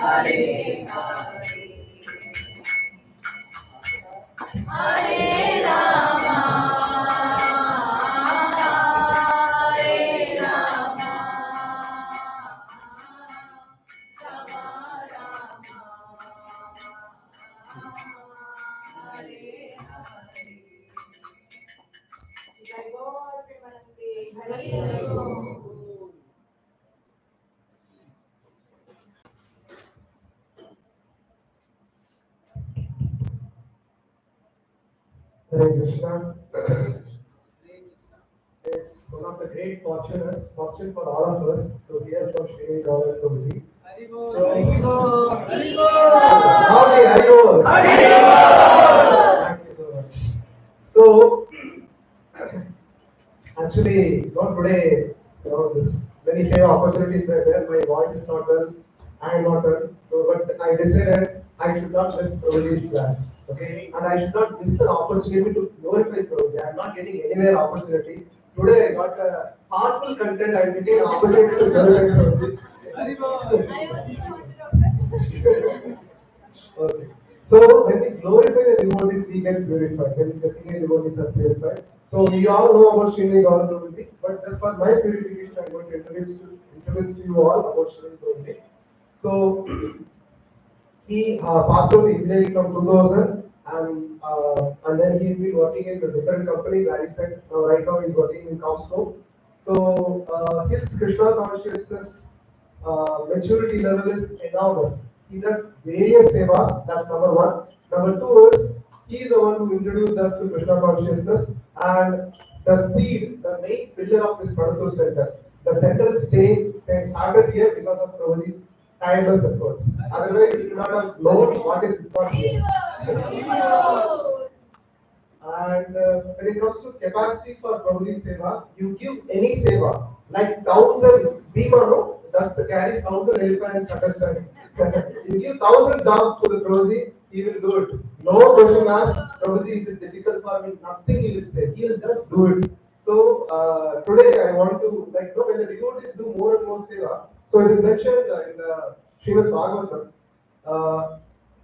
Hare Hare Rama, Hare Rama, Rama Rama, Hare Hare. Jai Gaura Premanande, Hare Hare. Hare Krishna. It's one of the great fortune for all of us to hear from Srinidhi Gaura Prabhuji. Thank you so much. So, actually, not today, this many seva opportunities were there. My voice is not well, I am not well. So, but I decided I should not miss Prabhuji's class. Okay, and I should not miss the opportunity to glorify Prabhuji. I am not getting anywhere opportunity. Today I got a heartful content. I am getting an opportunity to glorify Prabhuji. Okay. So when we glorify the devotees, we get purified. When the senior devotees are purified. So we all know about Srinidhi Gaura Prabhuji, but just for my purification, I'm going to introduce to you all about Srinidhi Prabhuji. So he passed out engineering from 2000, and then he's been working in a different company. Larry said right now he's working in Comsco. So his Krishna consciousness maturity level is enormous. He does various sevas. That's number one. Number two is he is the one who introduced us to Krishna consciousness, and the seed, the main pillar of this Panathur center. The center started here because of Prabhuji's tireless efforts. Otherwise, you would not have known what is ISKCON here. And when it comes to capacity for Prabhuji Seva, you give any Seva, like 1,000 Bhima, no? That's the carries 1,000 elephants, understand? You give 1,000 dogs to the Prabhuji, he will do it. No question asked, Prabhuji, is it difficult for me? Nothing he will say. He will just do it. So today I want to, like, when the devotees do more and more Seva, so it is mentioned in the Srimad Bhagavatam,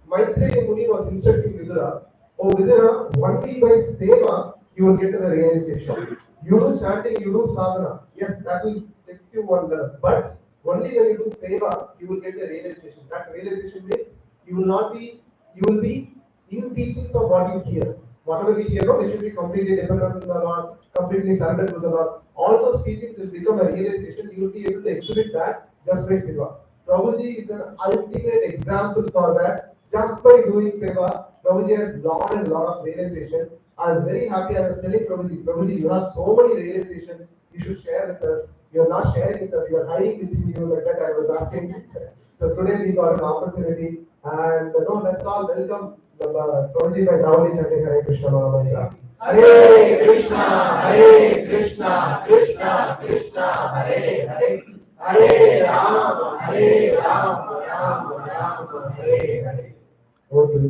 Maitreya Muni was instructing Vidura, oh Vidura, only by Seva you will get to the realization. You do chanting, you do sadhana. Yes, that will take you one level. But only when you do Seva, you will get the realization. That realization means you will be in teachings of what you hear. Whatever we hear, no, we should be completely dependent on the Lord, completely surrendered to the Lord. All those teachings will become a realization. You will be able to exhibit that just by Seva. Prabhuji is an ultimate example for that. Just by doing Seva, Prabhuji has lot and lot of realization. I was very happy. I was telling Prabhuji, you have so many realizations. You should share with us. You are not sharing with us. You are hiding within you. Like that, I was asking. So today we got an opportunity, and let's all welcome Prabhuji by Dravani chanting Hare Krishna Mahamantra. Hare Krishna, Hare Krishna, Krishna Krishna, Hare Hare. Hare Rama, Hare Rama, Rama Rama, Hare Hare. Over to you.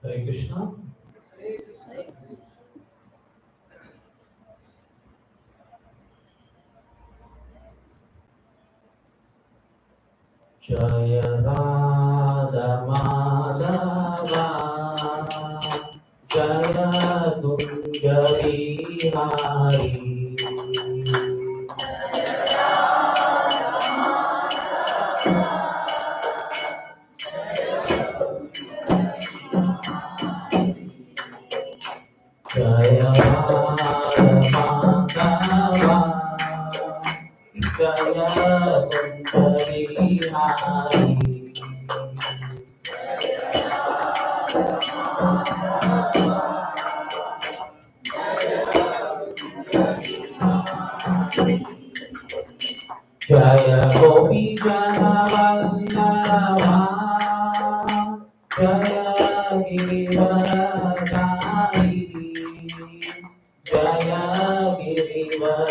Hare Krishna. Jaya Radha Madhava, Jaya Kunja Bihari. Jaya Radha Madhava, Jaya Kunja Bihari. Jaya Gopi Jana Vallabha, Jaya Girivaradari, Jaya Girivaradari.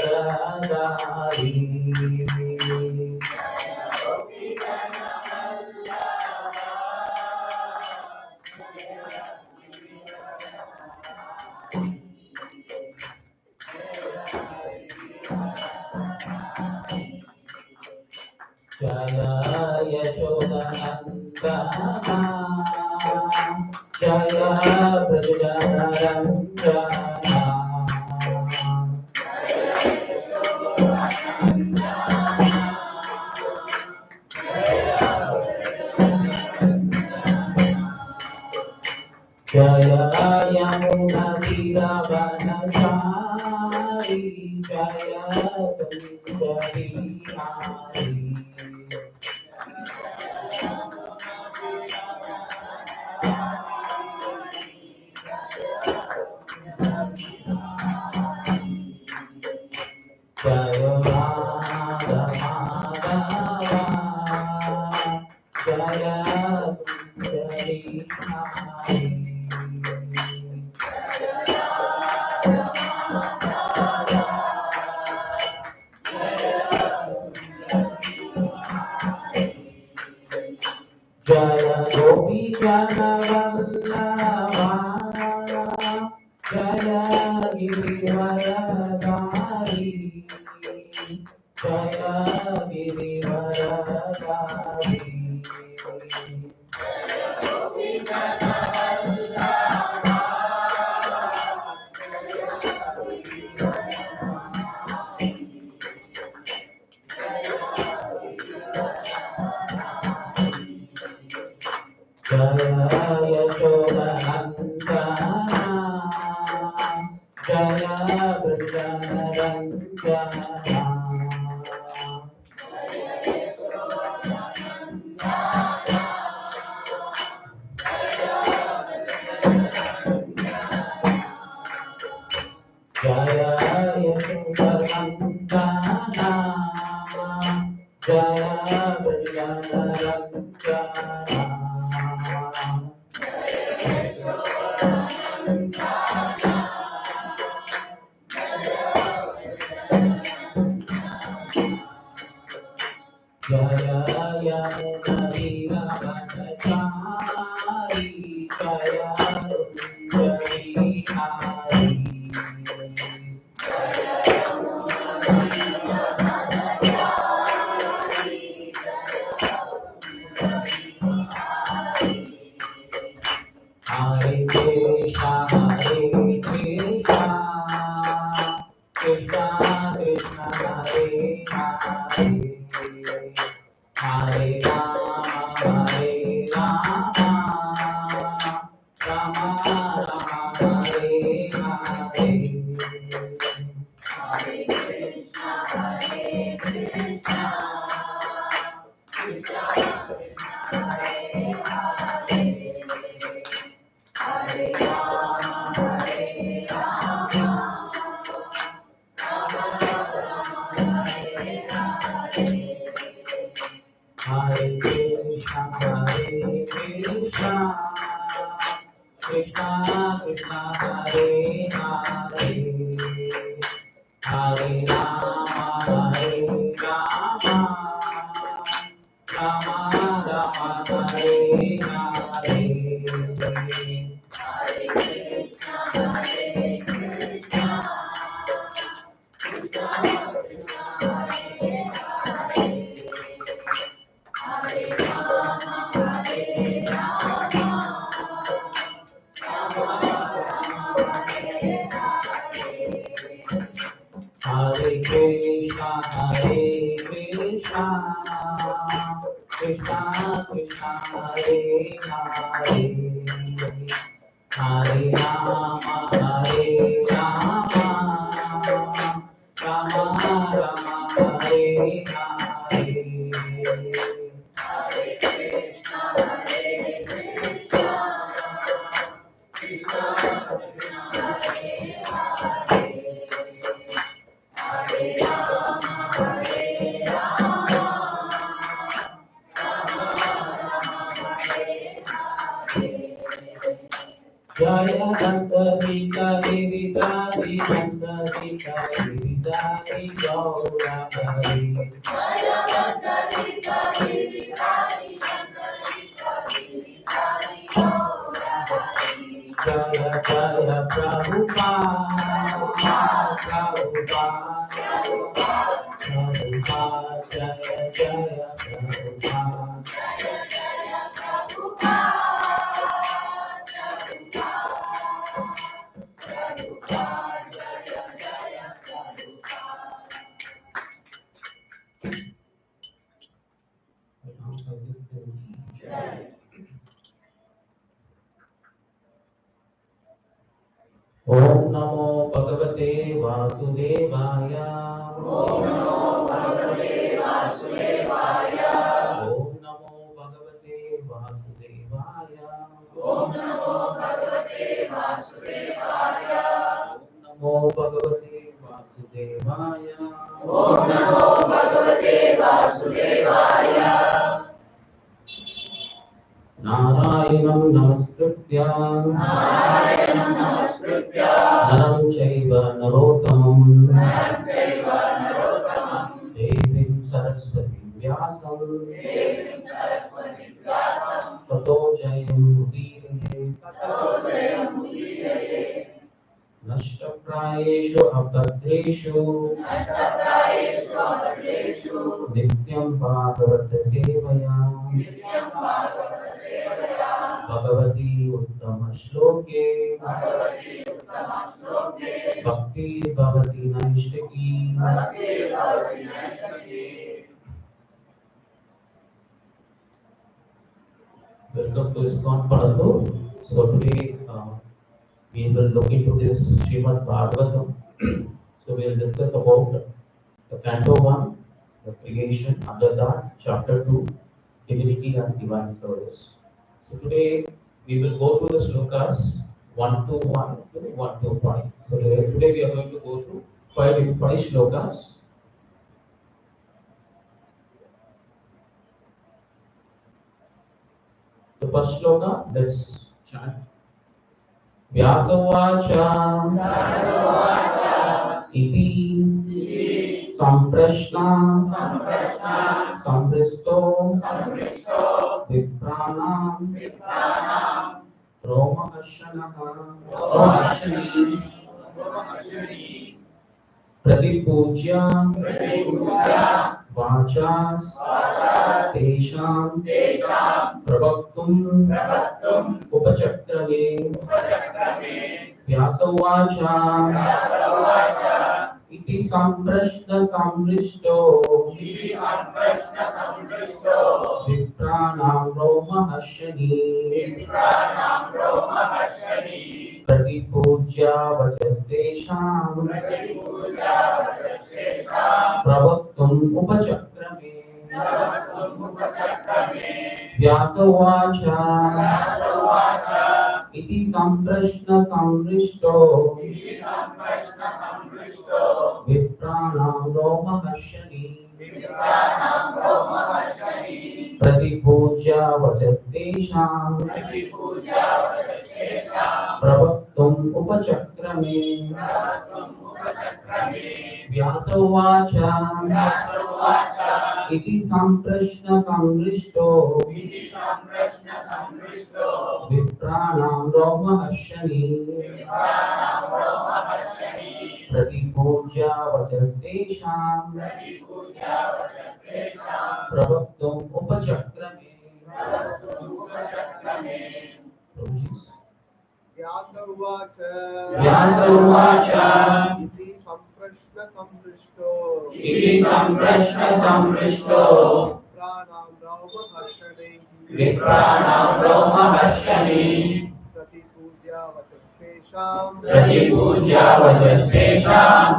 Jaya Yashodanandana Jaya Prajanarandana Jaya Yamuna Tiravanachari Jaya Gundari Hari Jaya Radha Madhava Jaya Gundari Hari Jaya Gopi Jana Vallabha Jaya Girivaradari Jaya Girivaradari Jaya Yashodanandana Jaya Prajanarandana Jaya Yashodanandana Jaya Prajanarandana Jaya Yamuna Tiravanachari Jaya Gundari Hari Hare Krishna Krishna Krishna Hare Hare Hare Rama Rama Rama Hare Hare Hare Krishna Krishna Krishna Hare Hare Hare Rama Rama Rama Hare Hare Hare Krishna Krishna Krishna Hare Hare Hare Rama Rama Rama Hare Hare Jaya Santa Vita Gaura Hari Jaya Jaya Prabhupada Jaya Jaya Prabhupada. Om Namo Bhagavate Vasudevaya. Om Namo Bhagavate Vasudevaya. Om Namo Bhagavate Vasudevaya. Om Namo Bhagavate Vasudevaya. Om Namo Bhagavate Vasudevaya. Om Namo Bhagavate Vasudevaya. Narayanam Namaskritya Naram Chaiva Narottamam Devim Saraswati Vyasam Tato Jayam Udiraye Nashtaprayeshu Abhadreshu Nityam Bhagavata Sevaya Bhagavati Uttama Shloke Bhakti Bhavati Naishtaki. Welcome to ISKCON Panathur. So today we will look into this Srimad Bhagavatam. So we will discuss about the Canto 1, the creation, under that Chapter 2, divinity and divine service. So today we will go through the slokas 1 to 1 to 1 to 5. So today we are going to go through five slokas. The first sloka, let's chant. Vyasavacha iti samprashna sampristo vipranam romahashanaha pratipujya vachas tesham pravaktum upachakrame vyasavacha iti samprashna samrishto vipranam romahashani pratipujya vachastesham pravaktum upachakrame vyasavacha iti samprashna samrishto vipranam romahashani pratipujya vachastesham pravaktum upachakrame vyasavacha iti samprashna samrishto vipranam romahashani pratipujya vachastesham pravaktum upachakrame. Vyasavacha iti samprashna samrishto vipranam romahashani pratipujya vachastesham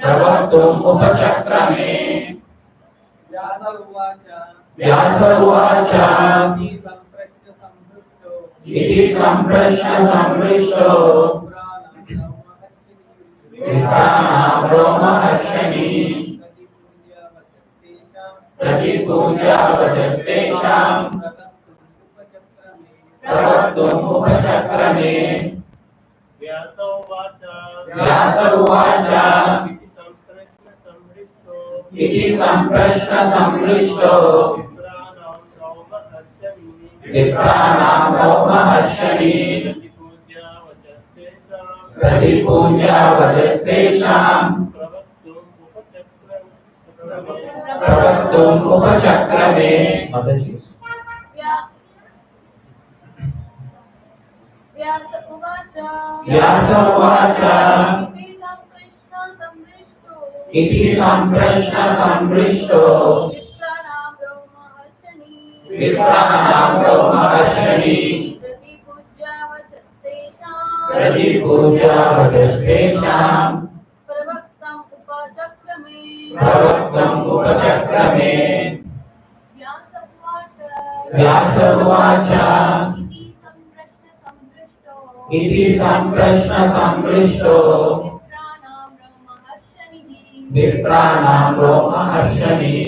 pravaktum upachakrame. Vyasavacha iti samprashna samrishto vipranam romahashani pratipujya vachastesham pravaktum upachakrame. Vyasavacha iti samprashna samrishto vipranam romahashani pratipujya vachastesham प्रवक्तुम् उपचक्रमे माताजी व्यास उवाच व्यास उवाच इति सम्प्रश्न सम्पृष्टो इति सम्प्रश्न सम्पृष्टो विप्राणां ब्रह्मर्षिणि प्रतिपूज्यावचस्तेषां प्रवक्तम् उपचक्रमे प्रवक्तुम् उपचक्रमे व्यास उवाच व्यास उवाच इति सम्प्रश्न सम्पृष्टो विप्राणां ब्रह्मर्षिणि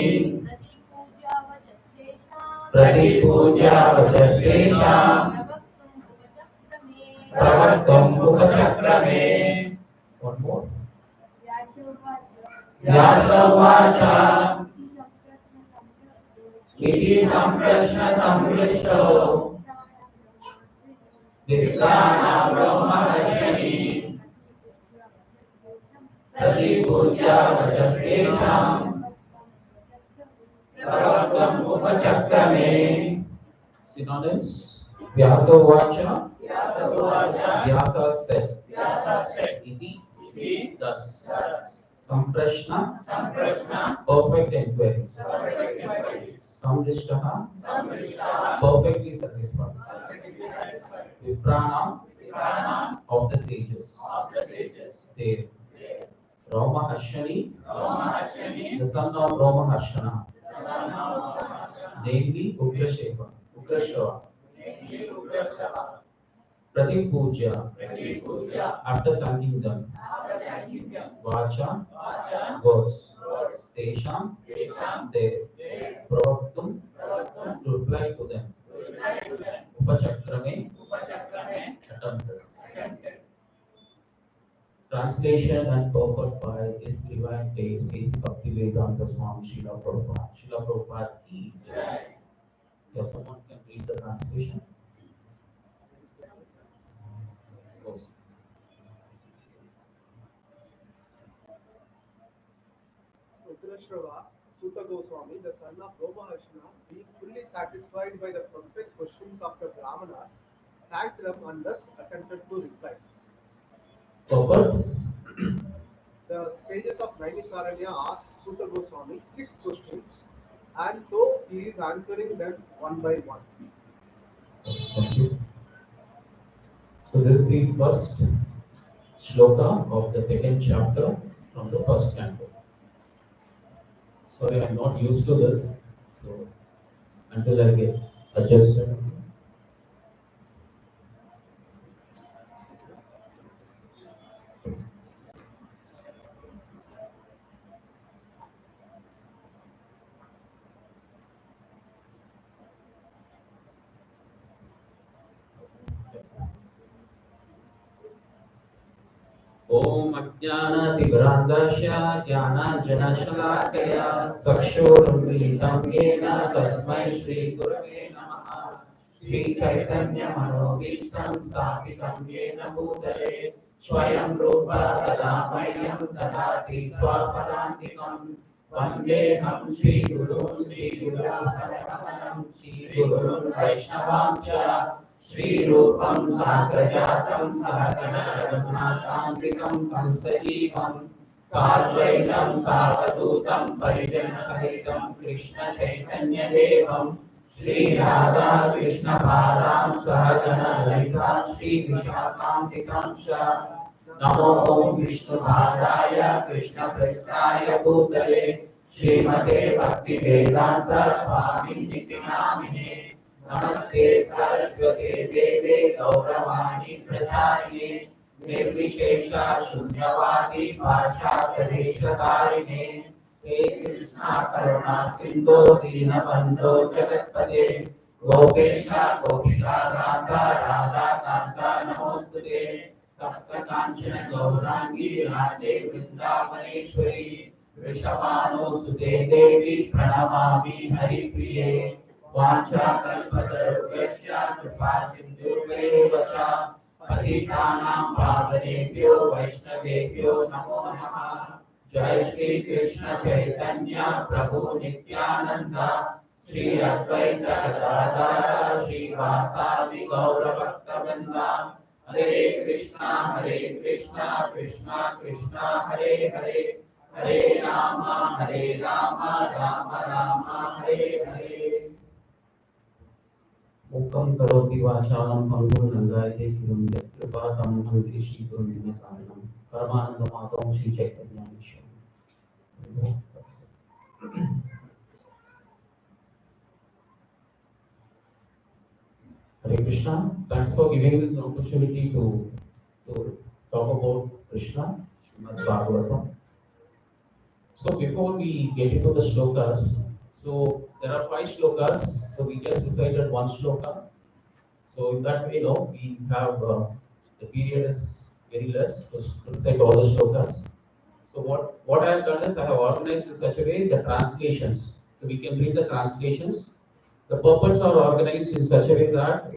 प्रतिपूज्यावचस्तेषां प्रवक्तुम् उपचक्रमे One more. व्यास उवाच इति सम्प्रश्न सम्पृष्टो विप्राणां ब्रह्मर्षिणि प्रतिपूज्यावचस्तेषां प्रवक्तुम् उपचक्रमे Synonyms Vyasa Uvacha Vyasa said Iti thus Samprashna perfect inquiries Samrishtaha perfectly satisfied Vipranam of the sages there Rama Harshani the son of Rama Harshana namely Ugrashava Pratipuja after thanking them Vacha words Tesham their Pravaktum to reply to them Upachakrame attempted Translation and purport by His Divine Grace is Bhaktivedanta Swami Srila Prabhupada. Srila Prabhupada ki jai. Yes, someone can read the translation. Ugrashrava, Suta Goswami, the son of Romaharshana, being fully satisfied by the perfect questions of the Brahmanas, thanked them and thus attempted to reply. Purport. The sages of Naimisaranya asked Suta Goswami 6 questions, and so he is answering them one by one. Thank you. So this is the first shloka of the second chapter from the first canto. Sorry, I'm not used to this, so until I get adjusted. Om Ajnanatigrandasya Jnananjanashalaakaya Sakshurumilitam Yena Tasmai Shri Gurave Namaha Shri Chaitanya Manobhishtam Sthapitam Yena Bhutale Swayam Rupa Tadamayam Tadati Swapadantikam Vandeham Shri Gurun Padakamanam Shri Gurun Vaishnavamscha Shri Rupam Sagrajatam Sahagana Raghunatamrikam Kamsajeevam Sadvaitam Savadutam Parijana Sahitam Krishna Chaitanya Devam Shri Radha Krishna Param Sahagana Lalita Shri Vishakam Namo Om Vishnu Padaya Krishna Prasthaya Bhutale Srimate Bhakti Vedanta Swami Niti Namine Namaste Saraswate Deve Gauravani Pracharine Nirvishesha Shunyavadi Bhashatadeshatarine He Krishna Karuna Sindhu Dinabandho Jagatpade Gopesha Gopika Radha Radha Kanta Namostute Tapta Kanchana Gaurangi Radhe Vrindavaneshwari Vrishabhanu Sute Devi Pranamami Hari Priye Vanchakalpatarubhyasya Kripasindhubhyo cha Patitanam Pavanebhyo Vaishnavebhyo Namo Namaha जय श्री कृष्ण चैतन्य प्रभु नित्यानंद श्री अद्वैत गदाधर श्रीवासादि गौर भक्तवृंद हरे कृष्णा कृष्णा कृष्णा हरे हरे हरे राम राम राम हरे हरे मुखं करोति वाचालं पंगुं लंघयते गिरिं यत्कृपातं भवति श्रीगुरुं कारणं परमानन्दमाधवं Shri चैतन्येश्वरं Hare Krishna, thanks for giving this opportunity to talk about Krishna, Srimad Bhagavatam. So before we get into the shlokas, so there are 5 shlokas, so we just decided one shloka. So in that way, we have the period is very less to recite all the shlokas. So what I have done is I have organized in such a way the translations. So we can read the translations. The purports are organized in such a way that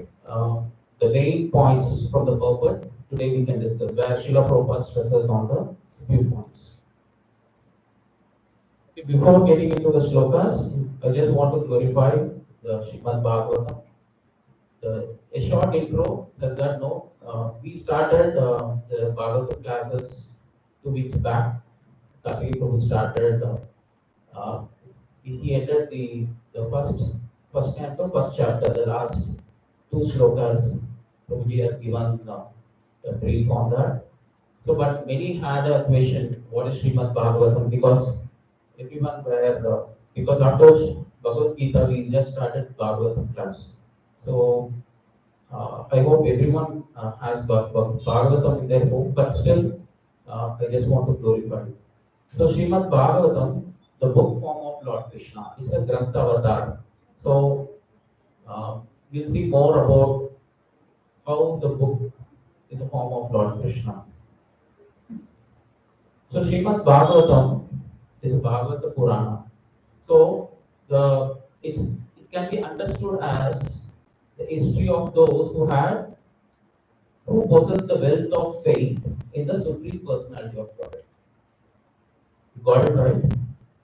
the main points from the purport today we can discuss where Srila Prabhupada stresses on the few points. Before getting into the shlokas, I just want to glorify the Srimad Bhagavatam. A short intro says that we started the Bhagavatam classes 2 weeks back. Kakri Prabhu started. He entered the first canto, first chapter, the last 2 shlokas. Prabhuji has given a brief on that. So, but many had a question: what is Srimad Bhagavatam? Because everyone were because after Bhagavad Gita we just started Bhagavatam class. So I hope everyone has Bhagavatam in their home, but still I just want to glorify. So Srimad Bhagavatam, the book form of Lord Krishna, is a Grantha Avatar. So we'll see more about how the book is a form of Lord Krishna. So Srimad Bhagavatam is a Bhagavata Purana. So it can be understood as the history of those who possess the wealth of faith in the Supreme Personality of God. Got it right?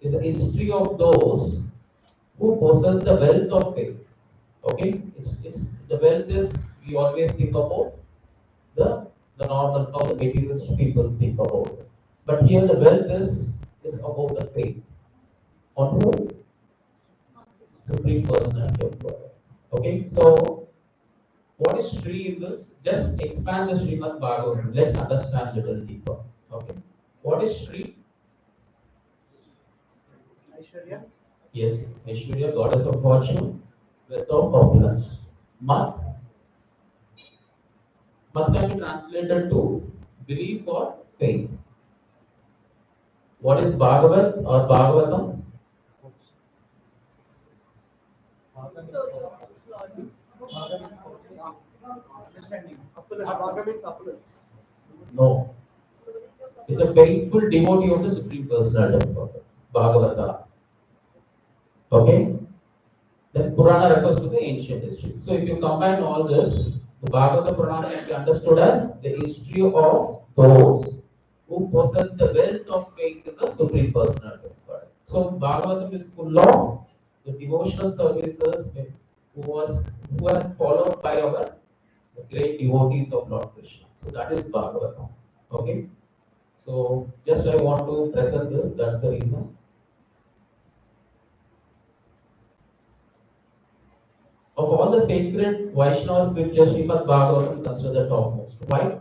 It's a history of those who possess the wealth of faith. Okay, it's the wealth is we always think about the normal how the materialist people think about it. But here the wealth is about the faith on who? Supreme Personality of God. Okay, so what is Sri in this? Just expand the Srimad Bhagavatam. Let's understand a little deeper. Okay, what is Sri? Aishwarya. Yes, Aishwarya, goddess of fortune, wealth of opulence. Mat. Mat can be translated to belief or faith. What is Bhagavat or Bhagavatam? Understanding. Bhagavad means opulence. No. It's a faithful devotee of the Supreme Personality of God. Bhagavata. Okay? Then Purana refers to the ancient history. So if you combine all this, the Bhagavata Purana can be understood as the history of those who possess the wealth of faith in the Supreme Personality of God. So Bhagavatam is full of the devotional services who are followed by our great devotees of Lord Krishna. So that is Bhagavatam. Okay? So just I want to present this, that's the reason. Of all the sacred Vaishnava scriptures, Srimad Bhagavatam is considered the topmost. Why?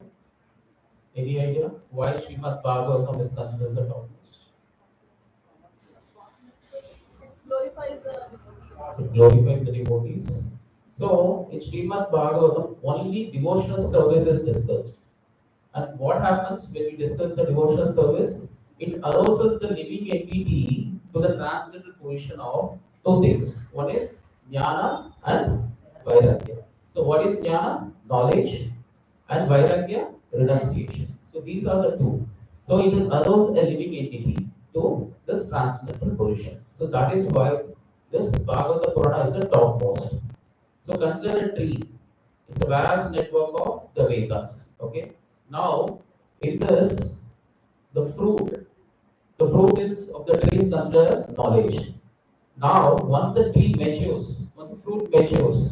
Any idea why Srimad Bhagavatam is considered the topmost? Glorifies the It glorifies the devotees. So in Srimad Bhagavatam, only devotional service is discussed. And what happens when we discuss the devotional service? It arouses the living entity to the transcendental position of 2 things. One is jnana and vairagya. So what is jnana? Knowledge, and vairagya, renunciation. So these are the 2. So it will arouse a living entity to this transcendental position. So that is why this Bhagavata Purana is the topmost. So consider a tree. It's a vast network of the Vedas. Okay. Now, in this, the fruit The fruit is of the tree is considered as knowledge. Now, once the tree matures, once the fruit matures,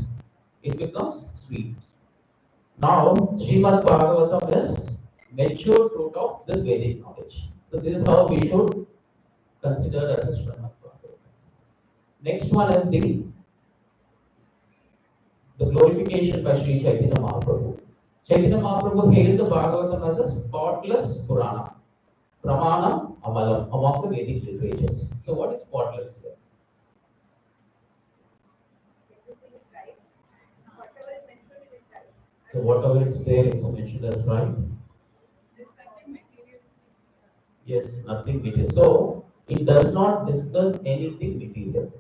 it becomes sweet. Now, Srimad Bhagavatam is mature fruit of this Vedic knowledge. So this is how we should consider as a Srimad Bhagavatam. Next one is the glorification by Sri Chaitanya Mahaprabhu. Chaitanya Mahaprabhu hailed the Bhagavatam as a spotless Purana, Pramana Amalam among the Vedic literatures. So what is spotless here? Everything is right. Whatever is mentioned, it is right. So whatever is there, it's mentioned as right. This content material. Yes, nothing material. So it does not discuss anything material.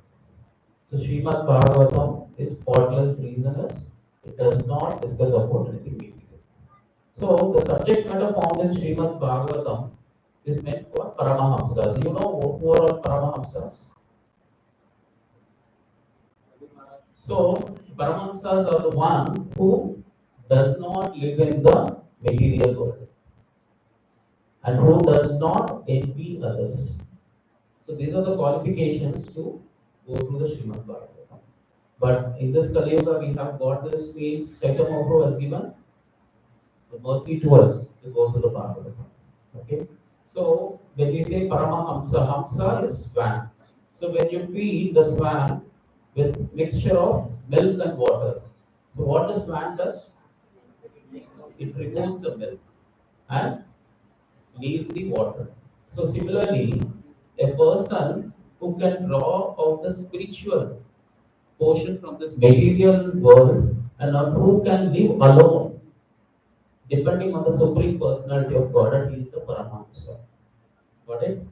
So Srimad Bhagavatam is spotless reason is it does not discuss about anything material. So the subject matter found in Srimad Bhagavatam is meant for Paramahamsas. You know who are all Paramahamsas? So Paramahamsas are the one who does not live in the material world and who does not envy others. So these are the qualifications to go through the Srimad Bhagavatam. But in this Kali Yuga, we have got this means Chaitanya Mahaprabhu has given the mercy to us to go through the Bhagavatam. Okay. So when we say Paramahamsa, Hamsa is swan. So when you feed the swan with mixture of milk and water, so what the swan does? It removes the milk and leaves the water. So similarly, a person who can draw out the spiritual portion from this material world and who can live alone, depending on the supreme personality of God, and he is the Paramahamsa. Got it?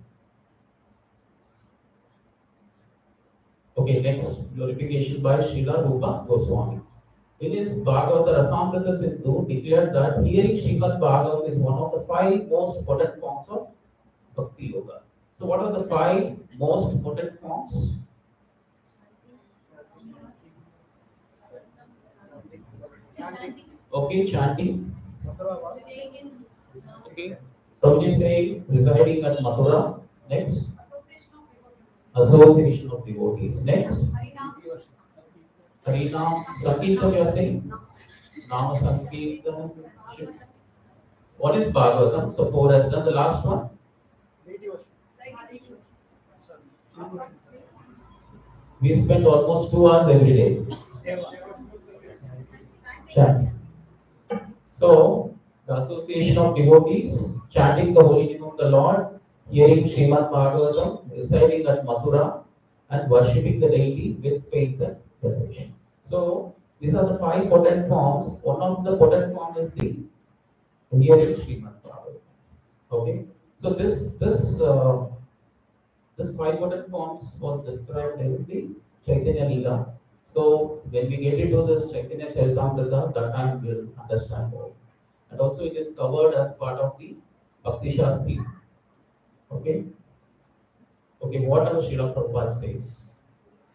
Okay, next glorification by Srila Rupa Goswami. In his Bhagavata Rasamrita Sindhu declared that hearing Srimad Bhagavatam is one of the five most potent forms of Bhakti Yoga. So what are the five most potent forms? Okay, chanting. Okay. Prabhuji say residing at Mathura. Next. Association of devotees. Next. Harinam. Sankirtan you are saying? Nama Sankirtan. What is Bhagavatam? So four has done. The last one. We spend almost 2 hours every day. Chanting. So, the association of devotees, chanting the holy name of the Lord, hearing Srimad Bhagavatam, residing at Mathura, and worshipping the deity with faith and devotion. So, these are the five potent forms. One of the potent forms is the hearing Srimad Bhagavatam. Okay. So, this five potent forms was described in the Chaitanya Leela. So when we get into this Chaitanya Charitamrita, that time we'll understand more. And also it is covered as part of the Bhakti Shastri. Okay. Okay, what does Srila Prabhupada says?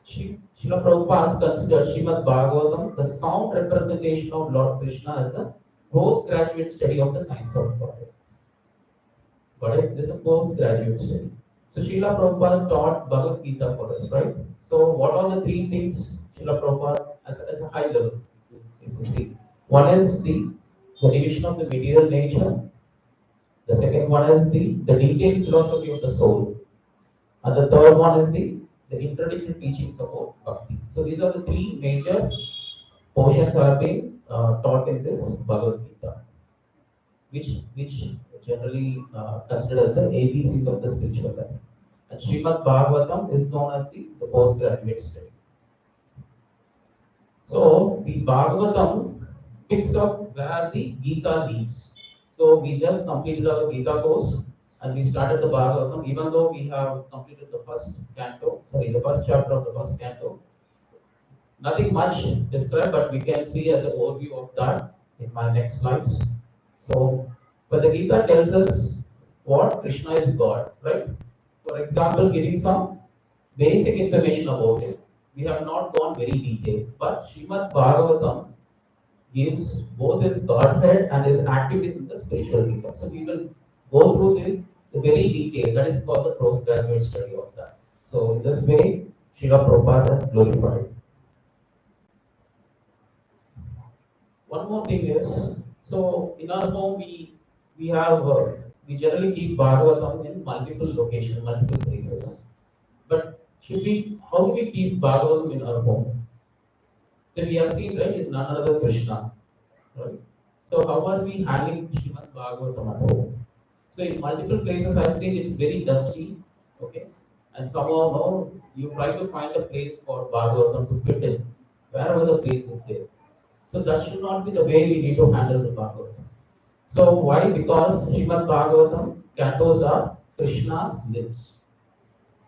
Srila Prabhupada considered Srimad Bhagavatam the sound representation of Lord Krishna as a postgraduate study of the science of God. Got it? This is a postgraduate study. So Srila Prabhupada taught Bhagavad Gita for us, right? So what are the three things Srila Prabhupada as a high level, if you see? One is the division of the material nature. The second one is the detailed philosophy of the soul. And the third one is the introductory teachings about Bhakti. So these are the three major portions have been taught in this Bhagavad Gita, which generally considered as the ABCs of the spiritual life. And Srimad Bhagavatam is known as the postgraduate study. So the Bhagavatam picks up where the Gita leaves. So we just completed our Gita course and we started the Bhagavatam, even though we have completed the first chapter of the first canto. Nothing much described, but we can see as an overview of that in my next slides. So, but the Gita tells us what Krishna is God, right? For example, giving some basic information about it. We have not gone very detailed, but Srimad Bhagavatam gives both his Godhead and his activities in the spiritual kingdom. So we will go through very detailed. That is called the postgraduate study of that. So in this way, Srila Prabhupada has glorified. One more thing is, so in our home we have we generally keep Bhagavatam in multiple locations, multiple places. But should we? How do we keep Bhagavatam in our home? So we have seen, right, is none other Krishna, right? So how are we handling Srimad Bhagavatam at home? So in multiple places I've seen it's very dusty, okay, and somehow no, you try to find a place for Bhagavatam to fit in, wherever the place is there. So that should not be the way we need to handle the Bhagavatam. So why? Because Srimad Bhagavatam cantos are Krishna's lips.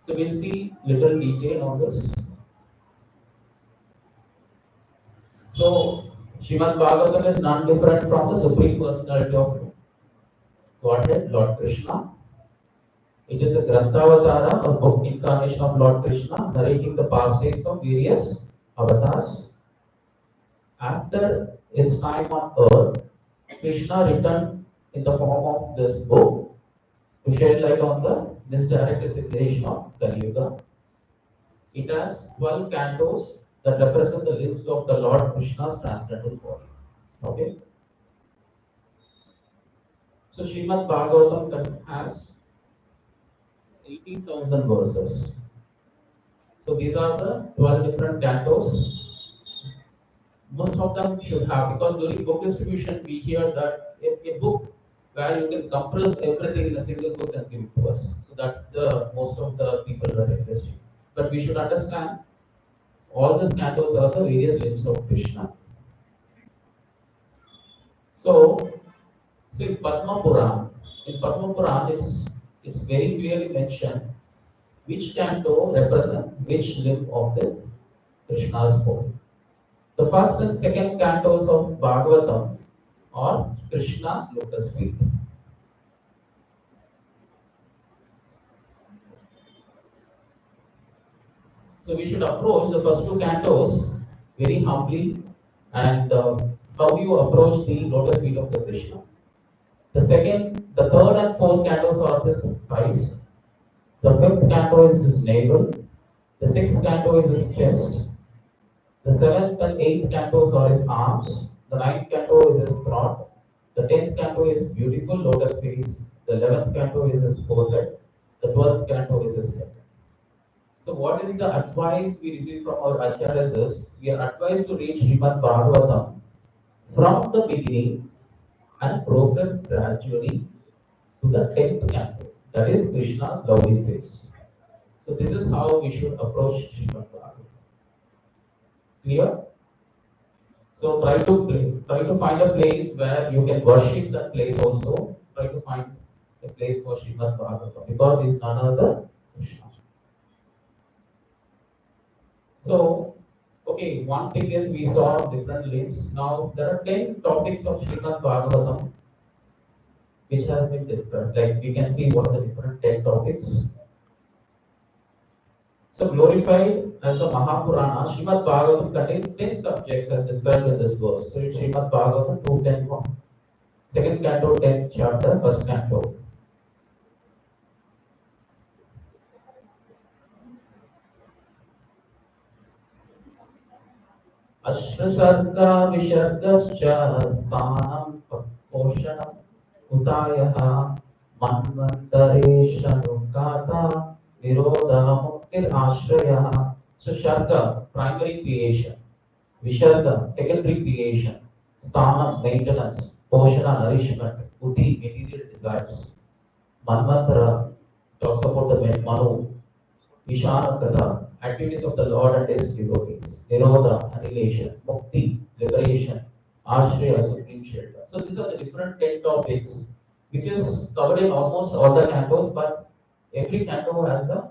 So we'll see little detail on this. So Srimad Bhagavatam is none different from the Supreme Personality of Godhead, Lord Krishna. It is a Granthavatara, a book incarnation of Lord Krishna, narrating the past days of various avatars. After his time on earth, Krishna returned in the form of this book to shed light on the misdirected civilization of Kali Yuga. It has 12 cantos that represent the limbs of the Lord Krishna's transcendental body. Okay. So Srimad Bhagavatam has 18,000 verses. So these are the 12 different cantos. Most of them should have, because during book distribution we hear that a book where you can compress everything in a single book and give it to us. So that's the most of the people were requesting. But we should understand all these cantos are the various limbs of Krishna. So in Padma Puran, it's very clearly mentioned which canto represent which limb of the Krishna's body. The first and second cantos of Bhagavatam are Krishna's lotus feet. So we should approach the first two cantos very humbly, and how do you approach the lotus feet of the Krishna? The third and fourth cantos are his thighs. The fifth canto is his navel. The sixth canto is his chest. The seventh and eighth cantos are his arms. The ninth canto is his throat. The 10th canto is beautiful lotus face. The 11th canto is his forehead. The 12th canto is his head. So what is the advice we receive from our acharyas is, we are advised to read Srimad Bhagavatam from the beginning and progress gradually to the 10th canto. That is Krishna's lovely face. So this is how we should approach Srimad Bhagavatam. Clear? So try to find a place where you can worship that place also. Try to find a place for Srimad Bhagavatam, because he is none other Krishna. So, okay, one thing is we saw different limbs. Now there are 10 topics of Srimad Bhagavatam which have been described. Like we can see what are the different 10 topics. So glorified as a Mahapurana, Srimad Bhagavatam contains 10 subjects as described in this verse. So it's Srimad Bhagavatam 2.10.1. Second canto, 10th chapter, first canto. Ashrasarga Vishargascha Sthanam Poshanam Utayaha Manvantareshanukata Nirodha Muktir Ashraya. So Sharga, primary creation. Visharga, secondary creation. Sthana, maintenance. Poshana, nourishment. Uti, material desires. Manvantara talks about the Manu. Vishanakata, activities of the Lord and his devotees. Nirodha, annihilation. Mukti, liberation. Ashraya, supreme shelter. So these are the different 10 topics which is covered in almost all the cantos, but every canto has the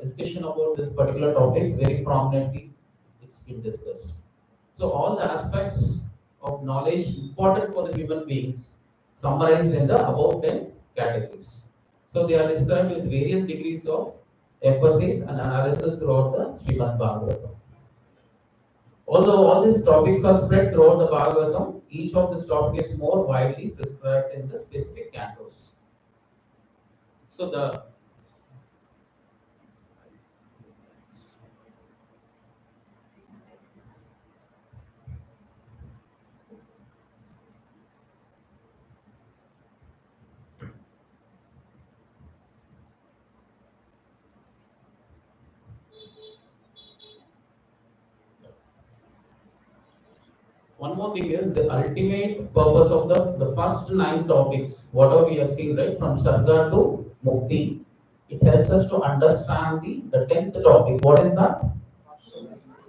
discussion about this particular topics very prominently. It's been discussed. So all the aspects of knowledge important for the human beings summarized in the above 10 categories. So they are described with various degrees of emphasis and analysis throughout the Srimad Bhagavatam. Although all these topics are spread throughout the Bhagavatam, each of this topic is more widely prescribed in the specific cantos. So the one more thing is the ultimate purpose of the first 9 topics, whatever we have seen, right, from Sarga to Mukti, it helps us to understand the 10th topic. What is that?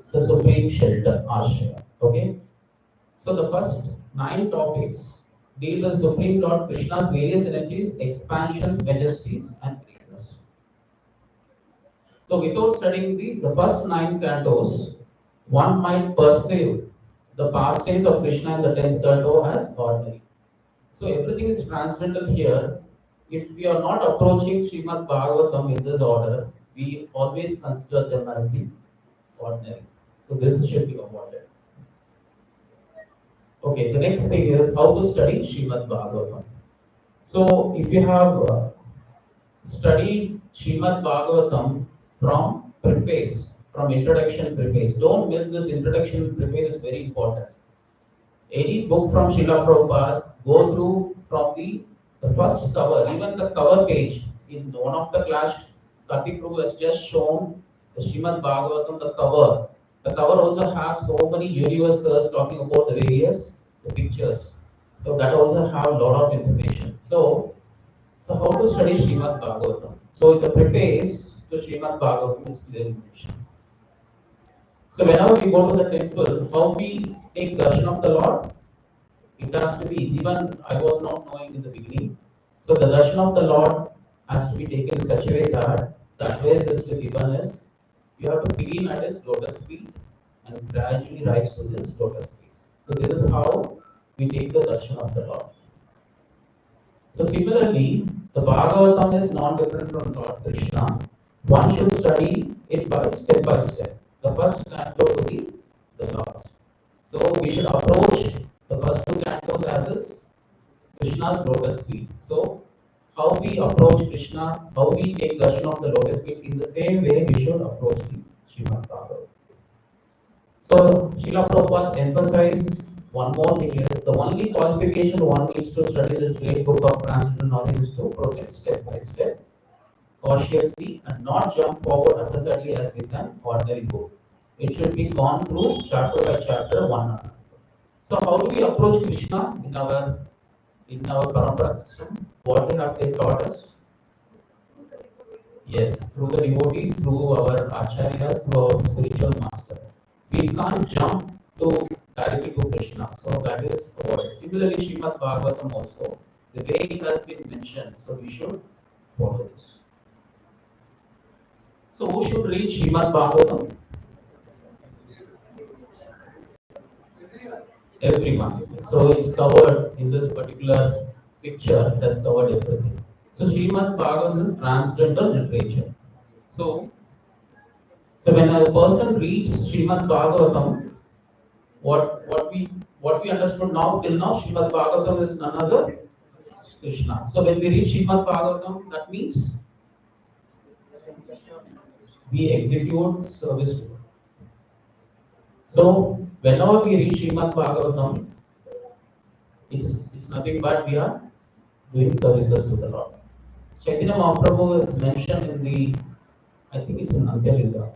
So supreme shelter, Ashraya. Okay. So the first 9 topics deal with Supreme Lord Krishna's various energies, expansions, majesties, and greatness. So without studying the first 9 cantos, one might perceive the past tense of Krishna in the 10th canto as ordinary. So everything is transcendental here. If we are not approaching Srimad Bhagavatam in this order, we always consider them as the ordinary. So this should be avoided. Okay, the next thing is how to study Srimad Bhagavatam. So if you have studied Srimad Bhagavatam from preface, from introduction preface, don't miss this introduction preface, is very important. Any book from Srila Prabhupada, go through from the first cover, even the cover page. In one of the class, Karthik Prabhu has just shown the Srimad Bhagavatam, the cover. The cover also has so many universes talking about the various pictures. So that also have a lot of information. So how to study Srimad Bhagavatam? So in the preface to Srimad Bhagavatam, it's clearly mentioned. So whenever we go to the temple, how we take darshan of the Lord? It has to be, even I was not knowing in the beginning. So the darshan of the Lord has to be taken in such a way that the advice is to given is, you have to begin at his lotus feet and gradually rise to this lotus feet. So this is how we take the darshan of the Lord. So similarly, the Bhagavatam is non-different from Lord Krishna. One should study it by step. The first canto to the last. So we should approach the first 2 cantos as is Krishna's lotus feet. So how we approach Krishna, how we take darshan of the lotus feet, in the same way we should approach the Srimad Bhagavatam. So Srila Prabhupada emphasized one more thing is, the only qualification one needs to study this great book of transcendental knowledge is to proceed step by step, cautiously, and not jump forward haphazardly as with an ordinary book. It should be gone through chapter by chapter, one after. So how do we approach Krishna in our parampara system? What have they taught us? Yes, through the devotees, through our acharyas, through our spiritual master. We can't jump directly to Krishna. So that is avoided. Similarly, Srimad Bhagavatam also, the way it has been mentioned, so we should follow this. So who should read Srimad Bhagavatam? Everyone. So it's covered in this particular picture, it has covered everything. So Srimad Bhagavatam is transcendental literature. So when a person reads Srimad Bhagavatam, what we understood now till now, Srimad Bhagavatam is none other Krishna. So when we read Srimad Bhagavatam, that means we execute service to Him. So whenever we read Srimad Bhagavatam, it's nothing but we are doing services to the Lord. Chaitanya Mahaprabhu is mentioned in the, I think it's in Antyalinga.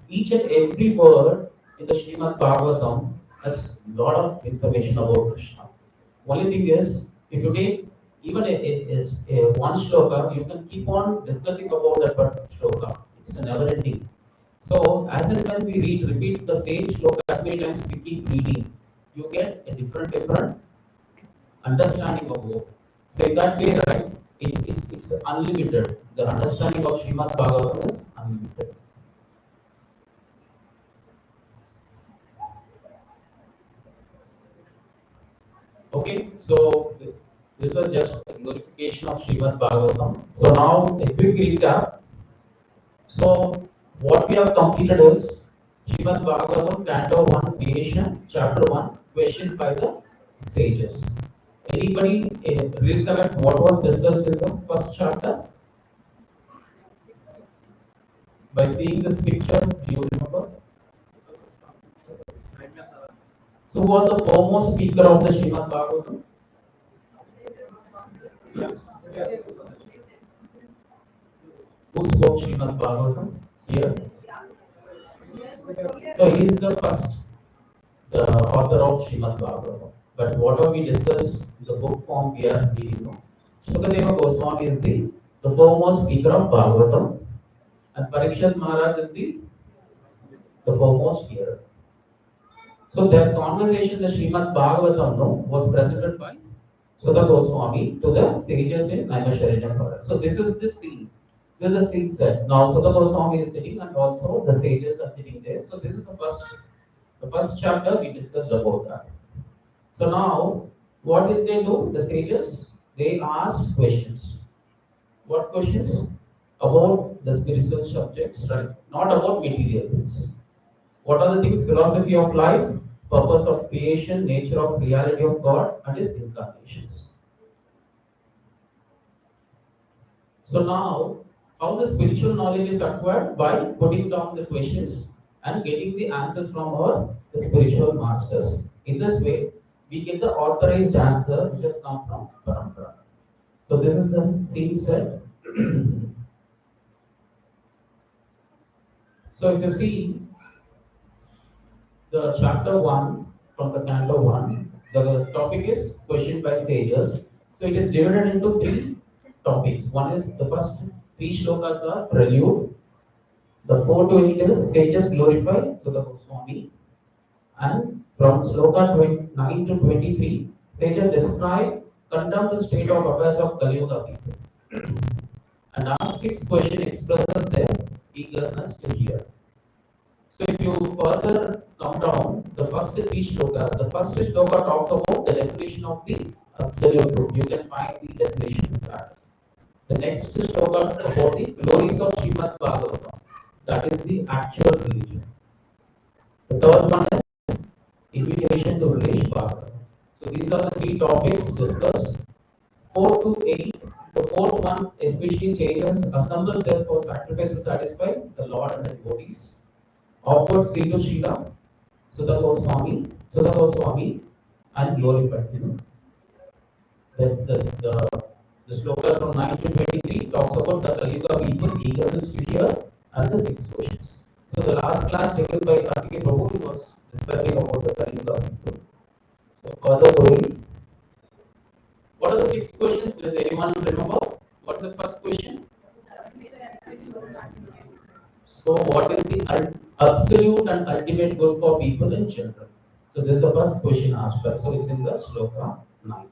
Each and every word in the Srimad Bhagavatam has a lot of information about Krishna. Only thing is, if you take even one shloka, you can keep on discussing about that particular shloka. It's a never ending. So as and when we repeat the same shloka as many times we keep reading, you get a different understanding of it. So in that way, right, it's unlimited. The understanding of Srimad Bhagavatam is unlimited. Okay, so this is just a glorification of Srimad Bhagavatam. So now a quick recap. So what we have completed is Srimad Bhagavatam, Canto 1, Creation, Chapter 1, questioned by the sages. Anybody recollect what was discussed in the first chapter? By seeing this picture, do you remember? So who was the foremost speaker of the Srimad Bhagavatam? Who spoke Srimad Bhagavatam here? No, he is the first, the author of Srimad Bhagavatam. But whatever we discuss in the book form we are reading now. Shukadeva Goswami is the foremost speaker of Bhagavatam, and Parikshit Maharaj is the foremost hearer. So that conversation, the Srimad Bhagavatam, no, was presented by Sudha Goswami to the sages in Naimisharanya forest. So this is the scene. This is the scene set. Now Sudha Goswami is sitting and also the sages are sitting there. So this is the first chapter we discussed about that. So now, what did they do? The sages, they asked questions. What questions? About the spiritual subjects, right? Not about material things. What are the things? Philosophy of life, purpose of creation, nature of reality of God, and His incarnations. So now, how the spiritual knowledge is acquired? By putting down the questions and getting the answers from the spiritual masters. In this way, we get the authorized answer which has come from Parampara. So this is the scene set. So if you see the chapter 1 from the canto 1, the topic is questioned by sages. So it is divided into 3 topics. One is the first 3 shlokas are prelude. The 4 to 8 is sages glorify Sudha Goswami. And from sloka 9 to 23, sages describe, condemn the state of affairs of Kali Yuga people. And our 6th question expresses their eagerness to hear. So if you further come down, the first 3 shlokas, the first shloka talks about the definition of the absolute truth. You can find the definition of that. The next shloka about the glories of Srimad Bhagavatam. That is the actual religion. The third one is invitation to Rilesh Bhagavatam. So these are the 3 topics discussed. 4 to 8. The 4th one, especially sages assemble there for sacrifice to satisfy the Lord and the devotees. Offered Sri to Srila, Sudha Goswami, and glorified him. The slokas from 9 to 23 talks about the Kali Yuga people eagerness to hear and the 6 questions. So the last class taken by Kartikeya Prabhu was describing about the Kali Yuga people. So further going, what are the 6 questions? Does anyone remember? What is the first question? So what is the absolute and ultimate good for people in general? So this is the first question asked by. So it's in the sloka 9.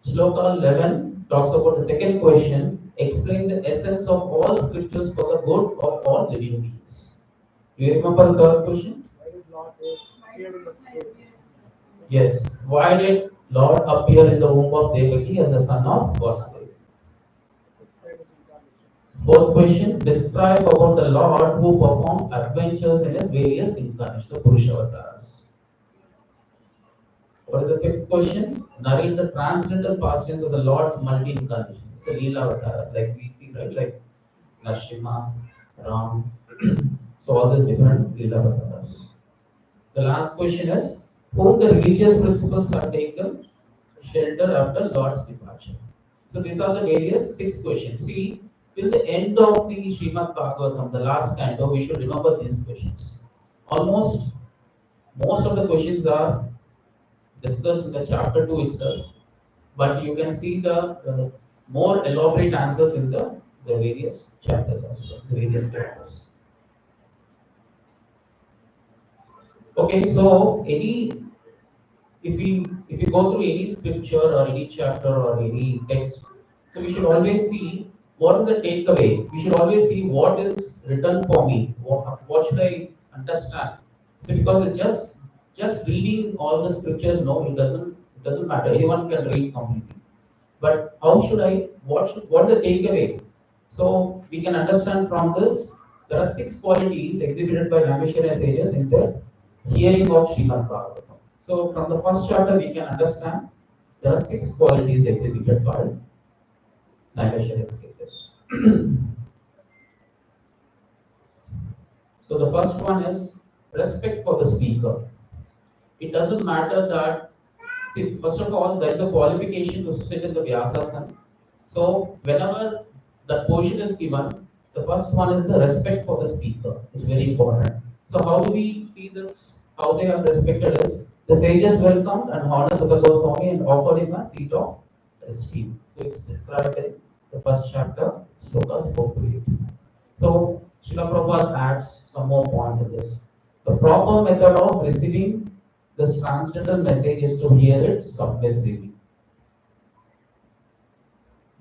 Sloka 11 talks about the second question. Explain the essence of all scriptures for the good of all living beings. Do you remember the third question? Why did Lord appear in the world? Yes. Why did Lord appear in the womb of Devaki as the son of Vasudeva? Describe his incarnations. Fourth question, describe about the Lord who performs adventures in his various incarnations, the Purusha avatars. What is the fifth question? Narrate the transcendental pastimes of the Lord's multi-incarnations. So Leela avatars, like we see, right? Like Nrsimha, Ram. So all these different Leela avatars. The last question is, whom the religious principles have taken shelter after Lord's departure. So these are the various 6 questions. See, till the end of the Srimad Bhagavatam, the last canto, we should remember these questions. Almost most of the questions are discussed in the chapter 2 itself, but you can see the more elaborate answers in the various chapters as well, the various chapters. Okay, so if you go through any scripture or any chapter or any text, so we should always see what is the takeaway. We should always see what is written for me. What should I understand? So because it's just reading all the scriptures, no, it doesn't matter. Anyone can read completely. But how should I? What is the takeaway? So we can understand from this. There are 6 qualities exhibited by Rameshwara sages in their hearing of Srimad Bhagavatam. So from the first chapter we can understand there are 6 qualities exhibited by Naimisharik sages. So the first one is respect for the speaker. It doesn't matter that, see, first of all, there's a qualification to sit in the Vyasasana. So whenever the position is given, the first one is the respect for the speaker. It's very important. So how do we see this? How they are respected is the sages welcomed and honored Sutta Goswami and offered him a seat of esteem. So it's described in the first chapter, slokas 4 to 8. So Srila Prabhupada adds some more point to this. The proper method of receiving this transcendental message is to hear it submissively.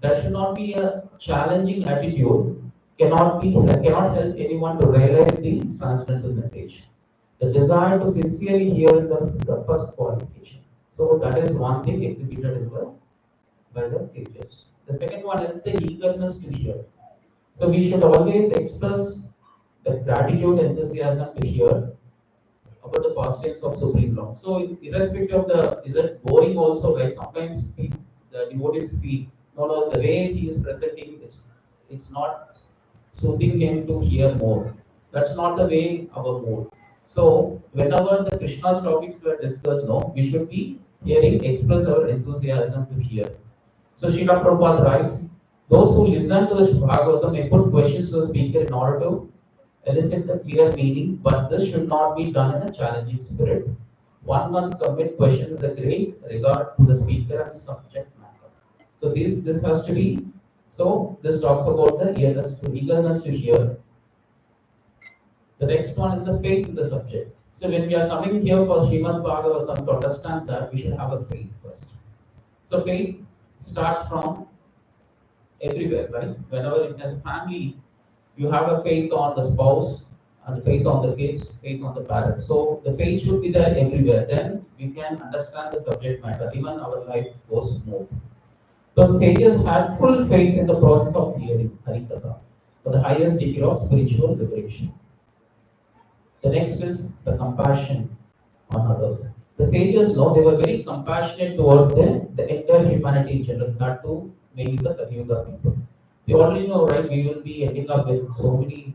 There should not be a challenging attitude, cannot help anyone to realize the transcendental message. The desire to sincerely hear is the first qualification. So that is one thing exhibited by the sages. The second one is the eagerness to hear. So we should always express the gratitude, enthusiasm to hear about the pastimes of Supreme Lord. So irrespective of the, is it boring also, right? Sometimes the devotees feel, no, the way he is presenting, it's not suiting him to hear more. That's not the way our mood. So whenever the Krishna's topics were discussed, no, we should be hearing, express our enthusiasm to hear. So Srila Prabhupada writes, those who listen to the Bhagavatam may put questions to the speaker in order to elicit the clear meaning, but this should not be done in a challenging spirit. One must submit questions with a great regard to the speaker and subject matter. So this has to be, so this talks about the eagerness to hear. The next one is the faith in the subject. So when we are coming here for Srimad Bhagavatam, to understand that we should have a faith first. So faith starts from everywhere, right? Whenever it has a family, you have a faith on the spouse and faith on the kids, faith on the parents. So the faith should be there everywhere. Then we can understand the subject matter. Even our life goes smooth. The sages had full faith in the process of hearing Harikatha for the highest degree of spiritual liberation. The next is the compassion on others. The sages know they were very compassionate towards the entire humanity in general, not to maybe the Kali Yuga people. They already know, right, we will be ending up with so many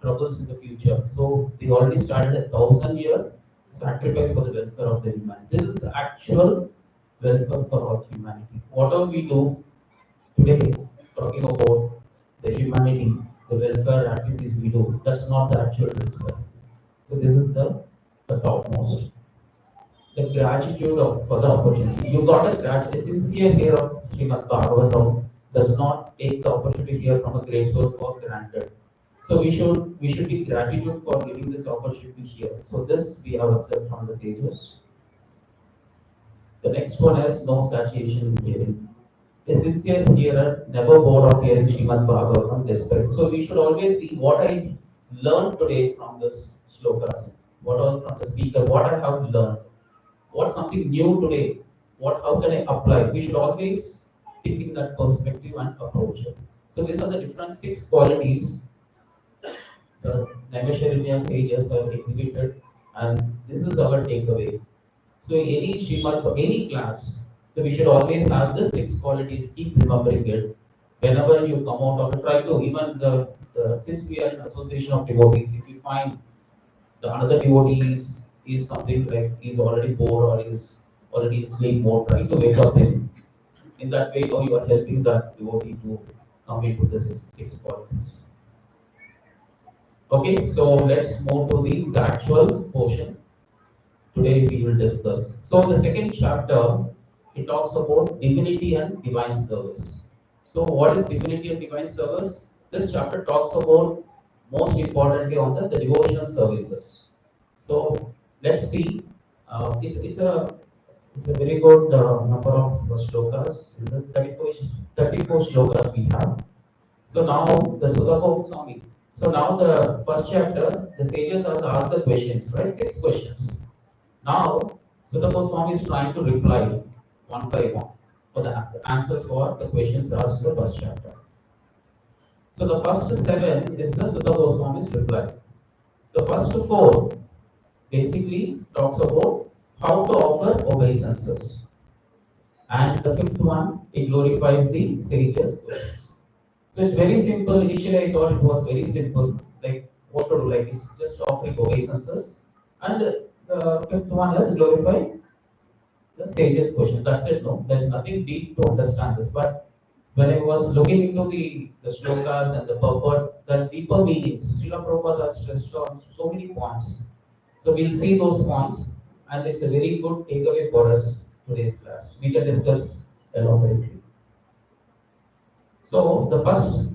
troubles in the future. So they already started 1,000-year sacrifice for the welfare of the humanity. This is the actual welfare for all humanity. Whatever we do today, talking about the humanity, the welfare activities we do, that's not the actual welfare. So this is the topmost. The gratitude for the opportunity. You got a sincere hear of Srimad Bhagavatam does not take the opportunity to hear from a great source for granted. So we should be gratitude for giving this opportunity to hear. So this we have observed from the sages. The next one is no satiation in hearing. A sincere hearer never bored of hearing Srimad Bhagavatam despite. So we should always see what I learned today from this slokas, what all from the speaker, what I have learned, what's something new today, how can I apply? We should always think in that perspective and approach it. So these are the different 6 qualities the Naimisharanya sages have exhibited, and this is our takeaway. So any Srimad, any class, so we should always have the 6 qualities, keep remembering it. Whenever you come out of it, try to, even since we are in association of devotees, if you find the another devotee is something like he's already bored or is already in sleep mode, try to wake up him. In that way, you are helping that devotee to come into this 6 qualities. Okay, so let's move to the actual portion. Today we will discuss. So the second chapter, it talks about divinity and divine service. So what is divinity and divine service? This chapter talks about most importantly on the devotional services. So let's see. It's a very good number of shlokas. In this 34 shlokas we have. So now the Sutta Goswami. So now the first chapter, the sages has asked the questions, right? 6 questions. Now Sutta Goswami is trying to reply one by one for the answers for the questions asked in the first chapter. So the first 7 is the Sutta Goswami's reply. The first 4 basically talks about how to offer obeisances. And the fifth one, it glorifies the sages' questions. So it's very simple. Initially, I thought it was very simple, like what to do, like it's just offering obeisances. And the fifth one is glorify the sages' question. That's it. No, there's nothing deep to understand this. But when I was looking into the shlokas and the purport, the deeper meanings, Srila Prabhupada has stressed on so many points. So we'll see those points, and it's a very good takeaway for us today's class. We can discuss elaborately. So the first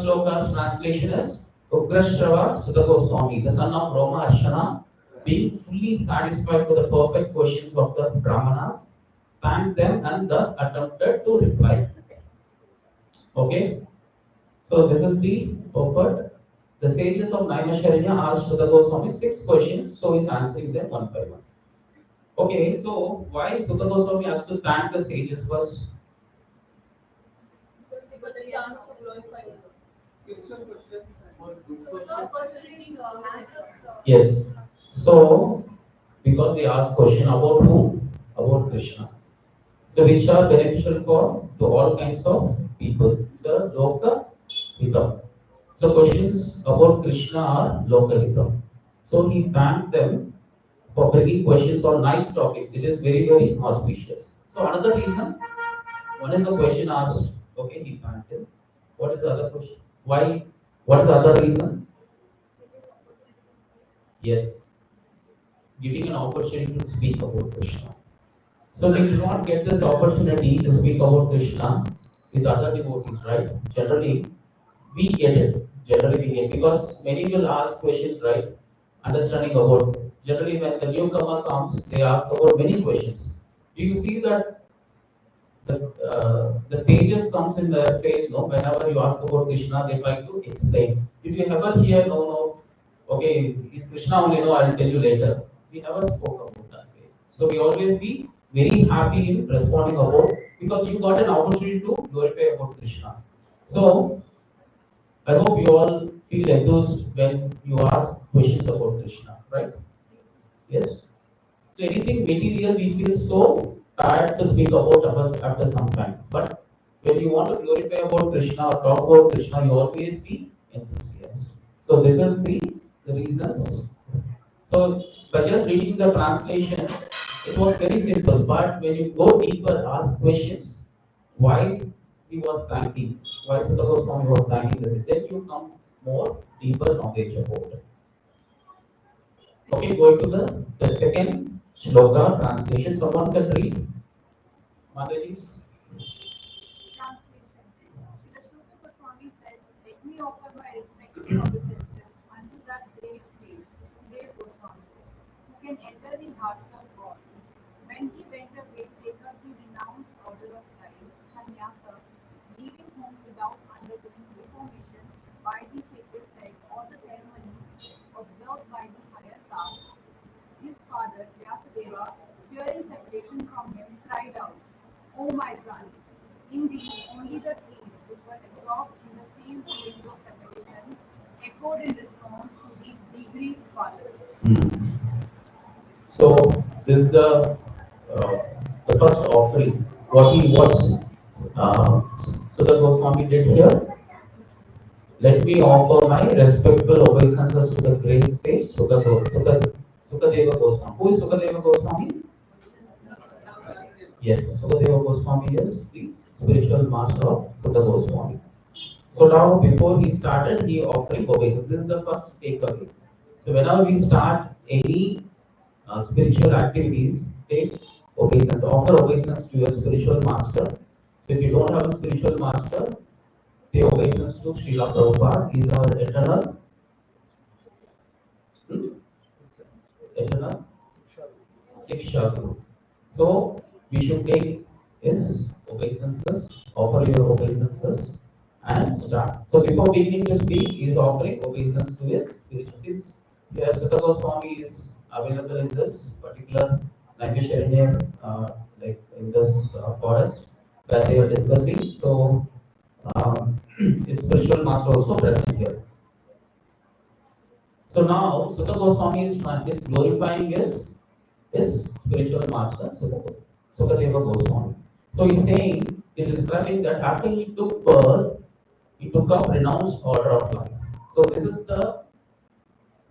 shloka's translation is Ugrashrava Sutta Goswami, the son of Roma Arshana, being fully satisfied with the perfect questions of the Brahmanas, thanked them and thus attempted to reply. Okay, so this is the purport. The sages of Naimisharanya asked Sutta Goswami 6 questions, so he's answering them one by one. Okay, so why Sutta Goswami has to thank the sages first? Because he got a chance to glorify God. So without questioning answers. Yes. So, because they ask question about who? About Krishna. So, which are beneficial for to all kinds of people. So, Loka Hitam. So, questions about Krishna are Loka Hitam. So, he thanked them for bringing questions on nice topics. It is very, very auspicious. So, another reason, one is a question asked. Okay, he thanked him. What is the other question? Why? What is the other reason? Yes, giving an opportunity to speak about Krishna. So we do not get this opportunity to speak about Krishna with other devotees, right? Generally, we get it. Generally, we get because many will ask questions, right? Understanding about. Generally, when the newcomer comes, they ask about many questions. Do you see that the pages comes in the says no? Whenever you ask about Krishna, they try to explain. Did you ever hear no, no? Okay, is Krishna only? No, I'll tell you later. We never spoke about that way. So we always be very happy in responding about because you got an opportunity to glorify about Krishna. So I hope you all feel enthused when you ask questions about Krishna, right? Yes. So anything material we feel so tired to speak about after some time. But when you want to glorify about Krishna or talk about Krishna, you always be enthusiastic. So this is the reasons. So by just reading the translation, it was very simple. But when you go deeper, ask questions, why he was thanking, why Sutta Goswami was thanking this, then you come more deeper knowledge about it. Okay, going to the second shloka translation. Someone can read. Mataji's. Translation. The Sutta Goswami said, "Let me offer my respectful obeisances unto that great sage, Srinidhi Goswami, who can enter the hearts of God. When he went away, take up the renounced order of life, sannyasa, leaving home without undergoing reformation by the sacred sect or the ceremony observed by the higher castes. His father, Vyasadeva, fearing separation from him, cried out, O my son, indeed only the trees which were absorbed in the same feelings of separation echoed in response to the degreed father." So this is the first offering. What Sutta Goswami did here. Let me offer my respectful obeisances to the great sage Sukadeva Goswami. Who is Sukadeva Goswami? Yes, Sukadeva Goswami is the spiritual master of Sutta Goswami. So now before he started, he offering obeisance. This is the first takeaway. So whenever we start any spiritual activities, take obeisance, offer obeisance to your spiritual master. So if you don't have a spiritual master, pay obeisance to Srila Prabhupada. He is our eternal Shiksha Guru. So we should take his obeisances, offer your obeisances, and start. So before beginning to speak, he is offering obeisance to his spiritual. Since here Sutta Goswami is available in this particular language area, like in this forest where they are discussing. So his spiritual master also present here. So now Sutta Goswami is glorifying his his spiritual master, Sukadeva Goswami. So he's saying, he's describing that after he took birth, he took up renounced order of life. So this is the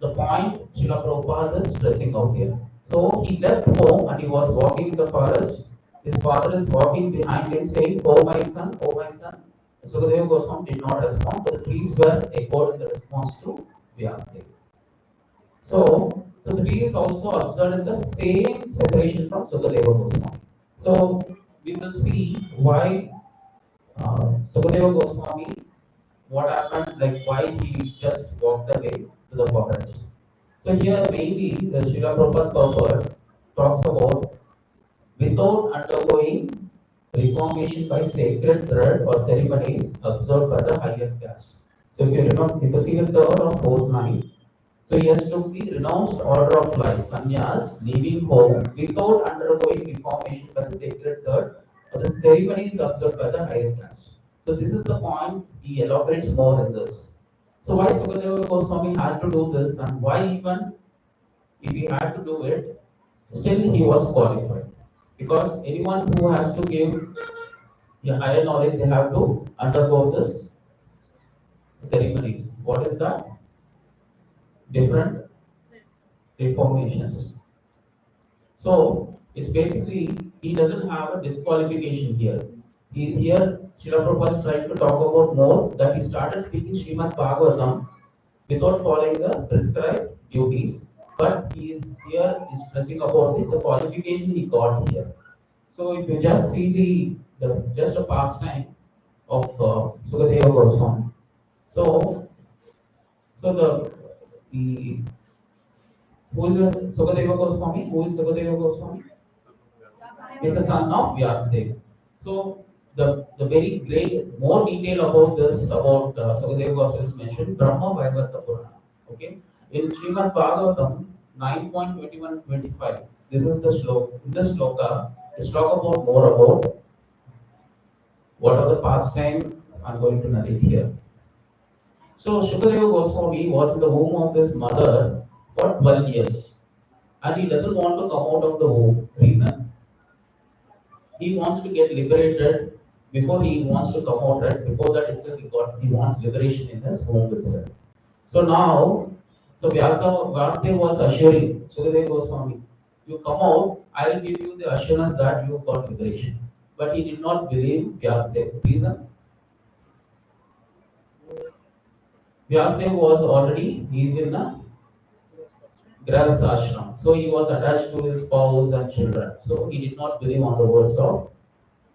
point Srila Prabhupada is stressing out here. So he left home and he was walking in the forest. His father is walking behind him saying, "Oh my son, oh my son." Sukadeva Goswami did not respond, but the trees were echoed in the response to Vyasdev. So the tree is also observed in the same separation from Sukadeva Goswami. So we will see why Sukadeva Goswami, what happened, like why he just walked away to the forest. So here mainly the Srila Prabhupada talks about without undergoing reformation by sacred thread or ceremonies observed by the higher caste. So if you remember, if you see the third or fourth line, so he has took the renounced order of life, sannyas, leaving home without undergoing reformation by the sacred third or the ceremonies observed by the higher caste. So this is the point he elaborates more in this. So why Sukadeva Goswami had to do this and why even if he had to do it, still he was qualified. Because anyone who has to give the higher knowledge, they have to undergo this ceremonies. What is that? Different reformations. So it's basically he doesn't have a disqualification here. Here Srila Prabhupada is trying to talk about more that he started speaking Srimad Bhagavatam without following the prescribed duties, but he is here is stressing about the qualification he got here. So if you just see the just a pastime of Sukadeva Goswami. So the who is Sukadeva Goswami? Who is Sukadeva Goswami? Is a son of Vyasadeva. So the very great more detail about this about Sukadeva Goswami is mentioned Brahma Vaivata Purana. Okay, in Srimad Bhagavatam 9.21-25. This is the sloka. In this sloka, it's talk about more about what are the pastime I'm going to narrate here. So Shukadeva Goswami was in the womb of his mother for 12 years, and he doesn't want to come out of the womb. Reason? He wants to get liberated before he wants to come out. Right before that itself, he wants liberation in his womb itself. So now, so Vyasadeva was assuring Shukadeva Goswami, you come out, I will give you the assurance that you got liberation. But he did not believe Vyasadeva. Reason? Vyasadeva was already, he is in a Grahastha ashram. So he was attached to his spouse and children. So he did not believe on the words of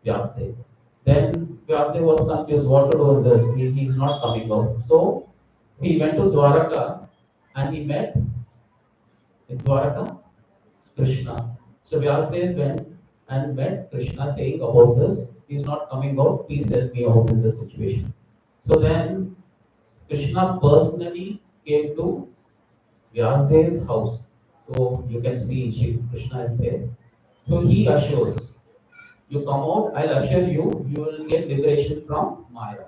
Vyasadeva. Then Vyasadeva was confused what to do with this. He is not coming out. So he went to Dwaraka and he met in Dwaraka Krishna. So Vyasadeva went and met Krishna saying about this. He is not coming out. Please help me out in this situation. So then Krishna personally came to Vyasadev's house. So you can see Krishna is there. So he assures, you come out, I'll assure you, you will get liberation from Maya.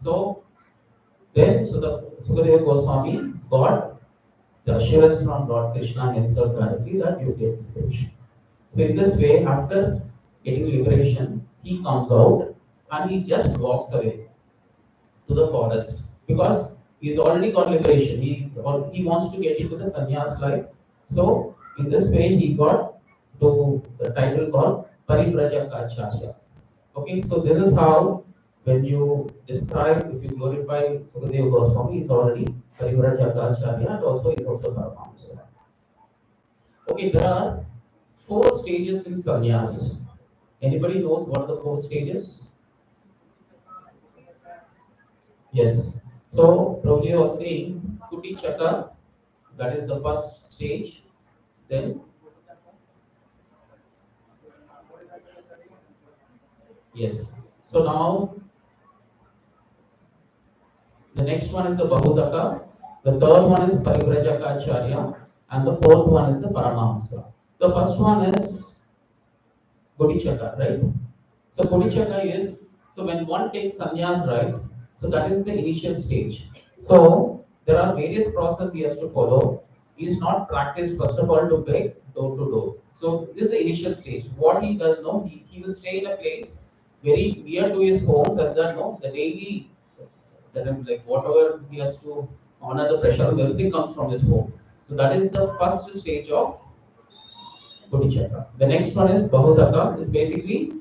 So then, so the Sukadeva Goswami got the assurance from Lord Krishna himself directly that you get liberation. So in this way, after getting liberation, he comes out and he just walks away to the forest because he's already got liberation. He wants to get into the sannyas life. So in this way, he got to the title called Parivrajaka. Okay, so this is how when you describe, if you glorify Sukadeva Goswami, he's already Parivrajaka and also he's also Paramahamsa. Okay, there are 4 stages in sannyas. Anybody knows what are the 4 stages? Yes. So Prabhuji was saying Kuti Chaka, that is the first stage. Then yes. So now the next one is the Bahudaka, the third one is Parivrajaka Acharya, and the fourth one is the Paramahamsa. The first one is Kuti Chaka, right? So Kuti Chaka is, so when one takes sannyas, right? So that is the initial stage. So there are various processes he has to follow. He's not practiced first of all to beg door to door. So this is the initial stage. What he does know, he will stay in a place very near to his home, such that no, the daily, like whatever he has to honor the pressure of everything comes from his home. So that is the first stage of Bodhichakra. The next one is Bahudaka, is basically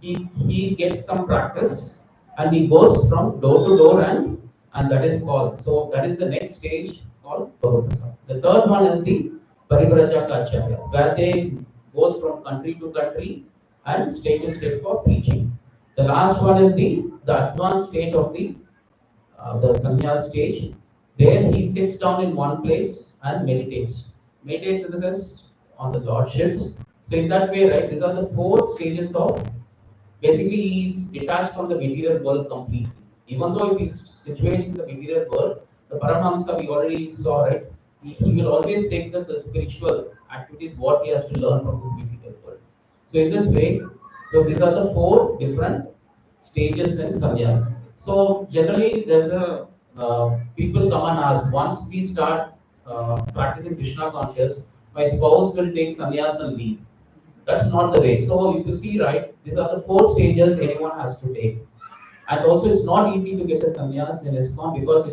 he gets some practice and he goes from door to door and that is called, so that is the next stage called Bahudaka. The third one is the Parivrajaka Acharya, where they goes from country to country and state to state for preaching. The last one is the advanced state of the sannyas stage. There he sits down in one place and meditates. Meditates in the sense on the lordships. So in that way, right, these are the four stages of, basically he is detached from the material world completely. Even though if he situates in the material world, the Paramahamsa we already saw, right, he will always take the spiritual activities, what he has to learn from this material world. So in this way, so these are the four different stages in sannyas. So generally, there's a people come and ask, once we start practicing Krishna conscious, my spouse will take sannyas and leave. That's not the way. So if you see, right, these are the four stages anyone has to take. And also, it's not easy to get a sannyas in ISKCON because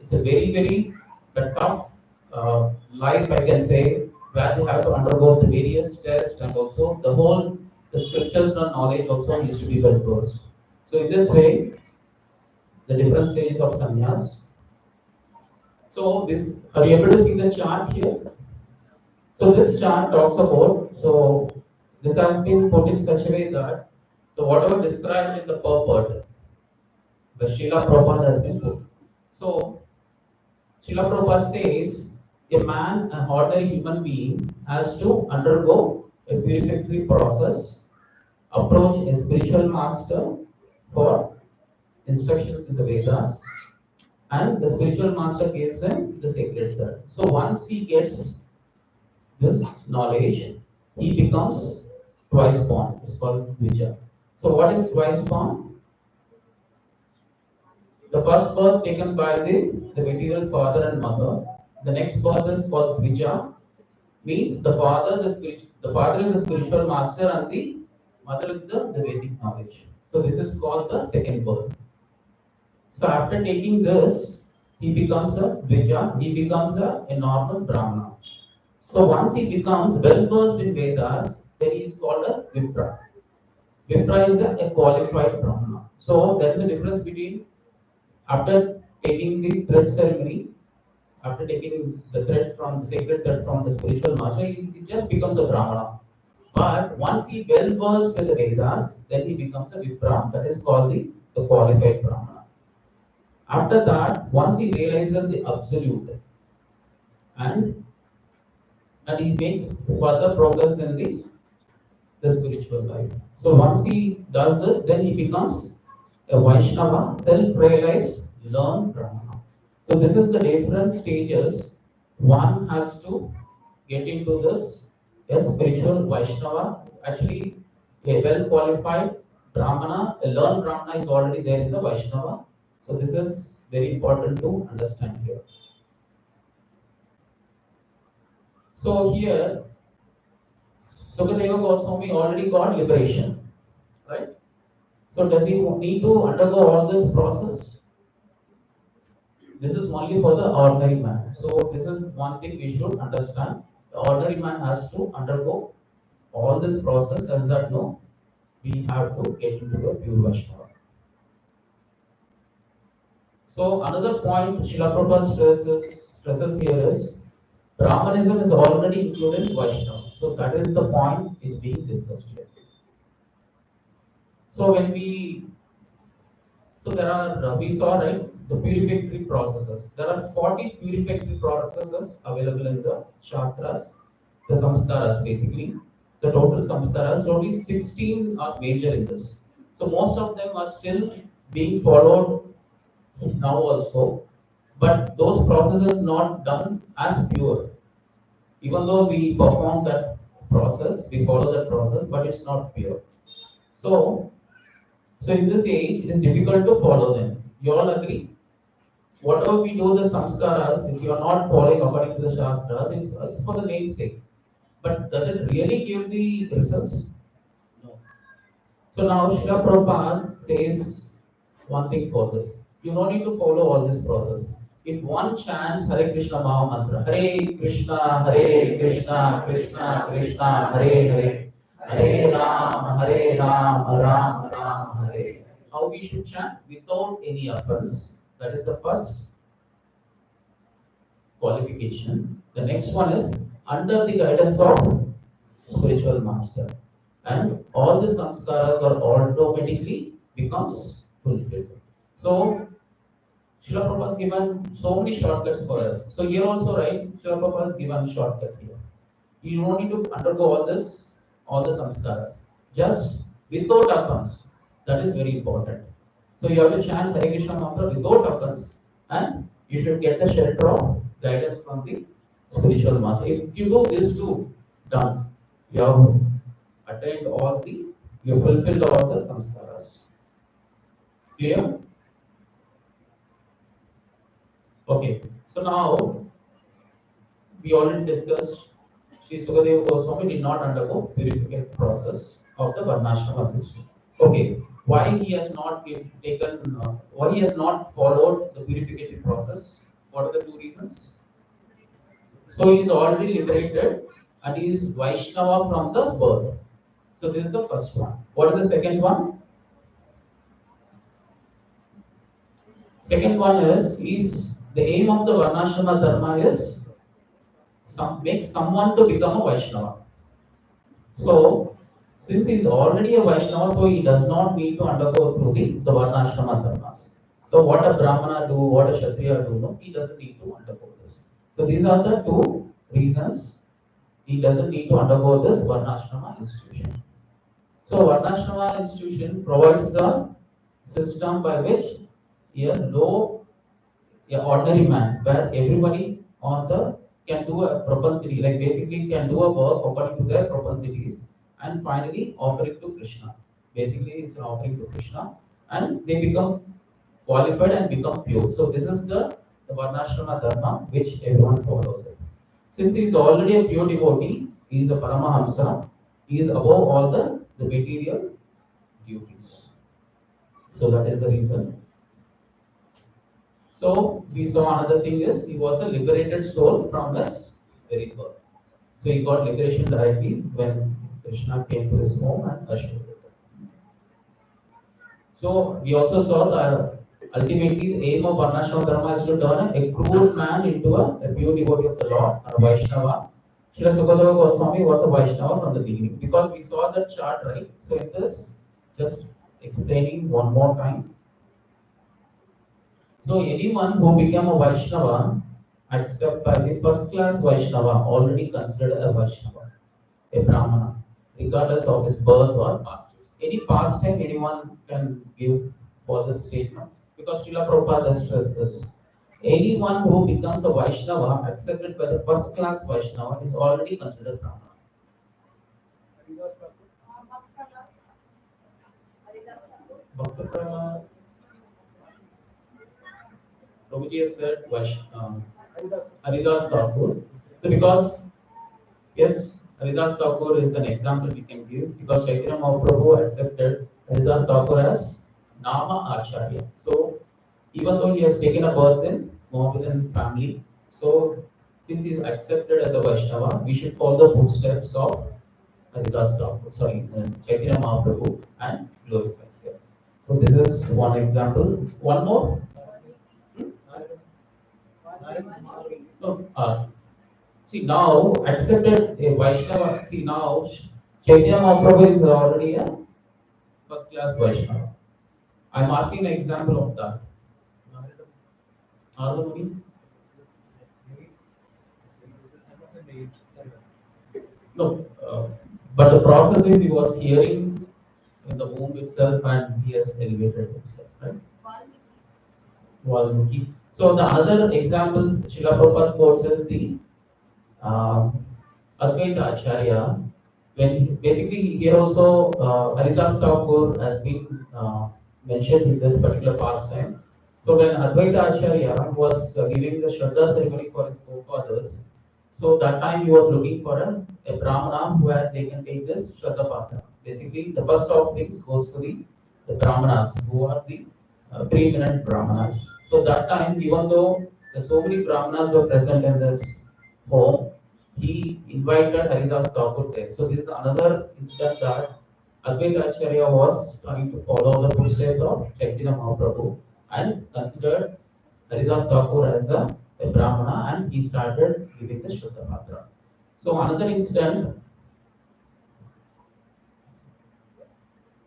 it's a very a tough life, I can say, where they have to undergo the various tests, and also the scriptures and knowledge also needs to be well versed. So in this way, the different stages of sannyas. So are you able to see the chart here? So this chart talks about, so this has been put in such a way that, so whatever described in the purport, the Srila Prabhupada has been put. So Srila Prabhupada says, a man, an ordinary human being, has to undergo a purificatory process, approach a spiritual master for instructions in the Vedas, and the spiritual master gives him the sacred third. So once he gets this knowledge, he becomes twice born. It's called Vijay. So what is twice born? The first birth taken by the material father and mother. The next birth is called Vijay. Means the father, the father is the spiritual master and the mother is the Vedic knowledge. So this is called the second birth. So after taking this, he becomes a Vijay, he becomes a normal Brahmana. So once he becomes well versed in Vedas, then he is called as Vipra. Vipra is a qualified Brahmana. So there is a difference between after taking the thread ceremony, after taking the thread from the sacred thread from the spiritual master, he just becomes a Brahmana. But once he well versed with the Vedas, then he becomes a Vipra, that is called the qualified Brahmana. After that, once he realizes the absolute and he makes further progress in the spiritual life. So once he does this, then he becomes a Vaishnava, self-realized, learned Brahmana. So this is the different stages one has to get into this. A spiritual Vaishnava, actually a well-qualified Brahmana, a learned Brahmana is already there in the Vaishnava. So this is very important to understand here. So here, Sukadeva Goswami already got liberation, right? So does he need to undergo all this process? This is only for the ordinary man. So this is one thing we should understand. The ordinary man has to undergo all this process, as that no, we have to get into a pure Vaishnava. So another point Srila Prabhupada stresses here is Brahmanism is already included in Vaishnava. So that is the point is being discussed here. So there are, we saw, right, the purificatory processes. There are 40 purificatory processes available in the Shastras, the samskaras basically. The total samskaras, only 16 are major in this. So most of them are still being followed now also, but those processes not done as pure. Even though we perform that process, we follow that process, but it's not pure. So in this age, it is difficult to follow them. You all agree? whatever we do, the samskaras, if you are not following according to the shastras, it's for the namesake. But does it really give the results? No. So now Srila Prabhupada says one thing for this. You don't need to follow all this process. If one chants Hare Krishna Maha Mantra, Hare Krishna, Krishna Krishna, Hare Hare, Hare Ram, Ram Hare. How we should chant? Without any offense. That is the first qualification. The next one is under the guidance of spiritual master, and all the samskaras are automatically becomes fulfilled. So Srila Prabhupada has given so many shortcuts for us. So here also, right, Srila Prabhupada has given shortcut here. You don't need to undergo all the samskaras, just without offense. That is very important. So you have to chant Hare Krishna mantra without offense, and you should get the shelter of guidance from the spiritual master. If you do this too, done. You have attained you have fulfilled all the samskaras. Clear? Okay. So now we already discussed Sri Sukadeva Goswami did not undergo purification process of the Varnashrama system. Okay, why he has not why he has not followed the purification process? What are the two reasons? So he is already liberated and he is Vaishnava from the birth. So this is the first one. What is the second one? Second one is the aim of the Varnashrama dharma is make someone to become a Vaishnava. So, since he is already a Vaishnava, so he does not need to undergo through the Varnashrama dharmas. So, what a Brahmana do, what a Kshatriya do, no, he doesn't need to undergo this. So, these are the two reasons he doesn't need to undergo this Varnashrama institution. So, Varnashrama institution provides a system by which a ordinary man, where everybody on the can do a propensity, like basically can do a work according to their propensities, and finally offer it to Krishna. Basically, it's an offering to Krishna, and they become qualified and become pure. So this is the Varnashrama dharma which everyone follows it. Since he is already a pure devotee, he is a Paramahamsa, he is above all the material duties. So that is the reason. So we saw another thing is he was a liberated soul from his very birth. So he got liberation directly when Krishna came to his home and ushered it. So we also saw that ultimately the aim of Varnashrama dharma is to turn a crude man into a pure devotee of the Lord, or a Vaishnava. Srila Sukadeva Goswami was a Vaishnava from the beginning because we saw the chart, right? So in this, just explaining one more time. So anyone who became a Vaishnava, except by the first class Vaishnava, already considered a Vaishnava, a Brahmana, regardless of his birth or past years. Any past time anyone can give for this statement, because Srila Prabhupada has stressed this. Anyone who becomes a Vaishnava, accepted by the first class Vaishnava, is already considered Brahmana. Bhakta Prabhuji has said Haridas Thakur. So because, yes, Haridas Thakur is an example we can give because Chaitanya Mahaprabhu accepted Haridas Thakur as Nama Acharya. So even though he has taken a birth in Mohammedan family, so since he is accepted as a Vaishnava, we should follow the footsteps of Haridas Thakur, Chaitanya Mahaprabhu and glorify him. So this is one example. One more. No, see now accepted a Vaishnava. See now Chaitanya Mahaprabhu is already a first class Vaishnava. I'm asking an example of that. No, but the process is he was hearing in the womb itself and he has elevated himself, right? Valmiki. So the other example Srila Prabhupada quotes is the Advaita Acharya. Basically here also Haridas Thakur has been mentioned in this particular pastime. So when Advaita Acharya was giving the Shraddha ceremony for his forefathers, so that time he was looking for a Brahmana where they can take this Shraddha Patra. Basically, the first offerings goes to the Brahmanas, who are the preeminent Brahmanas. So that time, even though so many Brahmanas were present in this home, he invited Haridas Thakur there. So this is another instance that Advaita Acharya was trying to follow the footsteps of Chaitanya Mahaprabhu and considered Haridas Thakur as a Brahmana, and he started giving the Shuddha Patra. So another incident,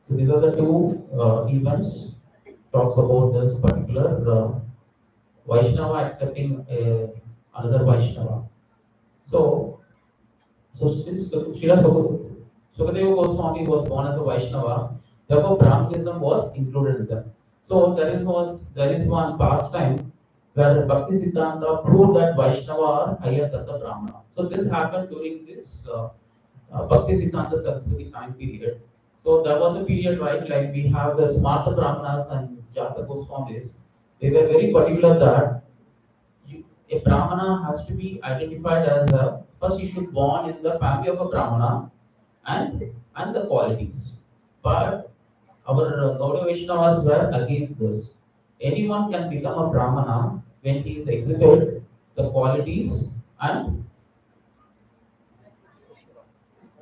so these are the two events, talks about this particular Vaishnava accepting another Vaishnava. So since Sukadeva Goswami was born as a Vaishnava, therefore Brahmanism was included in them. So there is one pastime where Bhakti Siddhanta proved that Vaishnava are higher than the Brahmana. So this happened during this Bhakti Siddhanta Saraswati time period. So there was a period, right, like we have the Smarta Brahmanas and Jata Goswamis. They were very particular that a Brahmana has to be identified as a first he should born in the family of a Brahmana and the qualities. But our Gaudiya Vaishnavas were against this. Anyone can become a Brahmana when he is exhibit the qualities and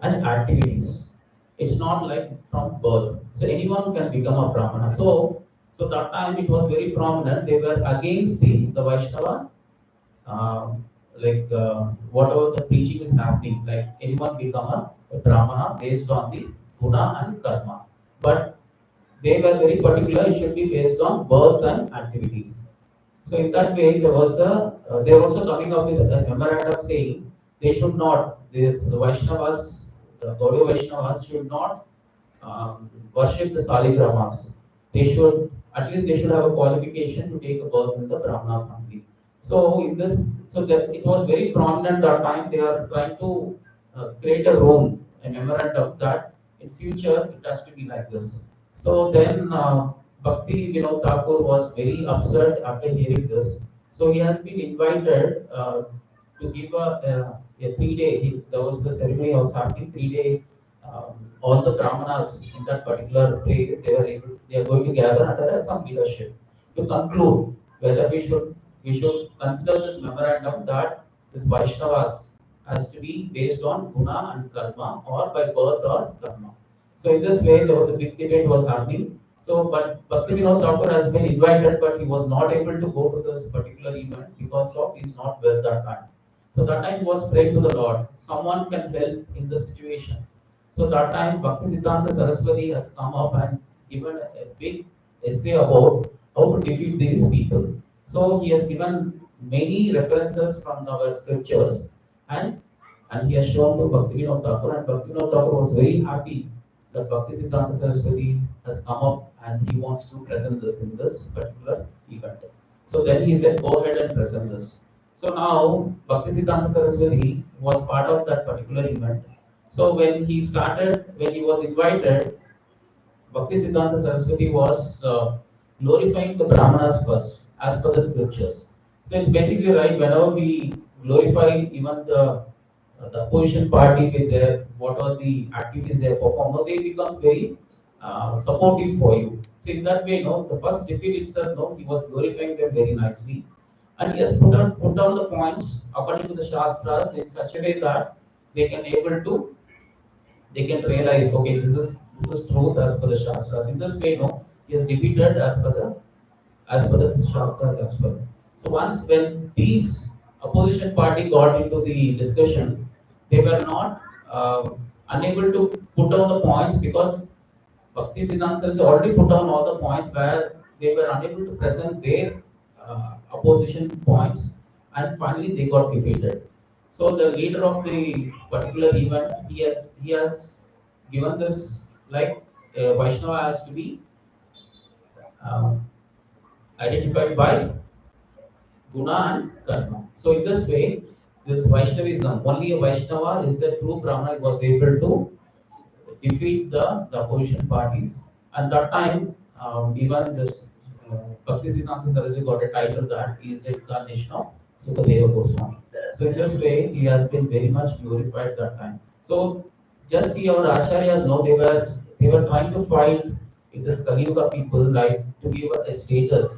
activities. It's not like from birth. So anyone can become a Brahmana. So that time it was very prominent. They were against the Vaishnava, whatever the preaching is happening, like anyone become a Brahmana based on the guna and karma. But they were very particular, it should be based on birth and activities. So in that way, they were also coming up with a memorandum saying they should not, this Vaishnavas, the Gaudiya Vaishnavas should not worship the Saligramas. They should, at least they should have a qualification to take a birth in the Brahmana family. So in this, so that it was very prominent that time they are trying to create a room, a memorandum that in future it has to be like this. So then Bhakti Vinod Thakur was very upset after hearing this. So he has been invited to give a 3 day. There was the ceremony was happening 3 day. All the brahmanas in that particular place they are going to gather under some leadership to conclude whether we should consider this memorandum that this Vaishnavas has to be based on guna and karma or by birth or karma. So in this way, there was a big debate was happening. So, but Bhakti Vinod Thakur has been invited, but he was not able to go to this particular event because of he's not well that time. So that time he was praying to the Lord. Someone can help in the situation. So that time Bhakti Siddhanta Saraswati has come up and given a big essay about how to defeat these people. So he has given many references from our scriptures and he has shown to Bhakti Vinod Thakur, and Bhakti Vinod Thakur was very happy that Bhakti Siddhanta Saraswati has come up and he wants to present this in this particular event. So then he said, go ahead and present this. So now Bhakti Siddhanta Saraswati was part of that particular event. So when he was invited, Bhakti Siddhanta Saraswati was glorifying the Brahmanas first, as per the scriptures. So it's basically right, whenever we glorify even the opposition party with their whatever the activities they perform, no, they become very supportive for you. So in that way, no, the first defeat itself, no, he was glorifying them very nicely. And he has put down the points according to the Shastras in such a way that they can able to they can realize, okay, this is truth as per the Shastras. In this way, no, he has defeated as per the Shastras as well. So once when these opposition party got into the discussion, they were not unable to put down the points because Bhakti Siddhanta has already put down all the points where they were unable to present their opposition points, and finally they got defeated. So the leader of the particular event, he has given this like Vaishnava has to be um, identified by guna and karma. So in this way, this Vaishnavism, only a Vaishnava is the true Brahmana was able to defeat the opposition parties. At that time, even this Bhakti Siddhanta Saraswati got a title that he is the incarnation of Sukadeva Goswami. So in this way, he has been very much glorified that time. So just see our acharyas know they were trying to fight in this Kali Yuga people like to give a status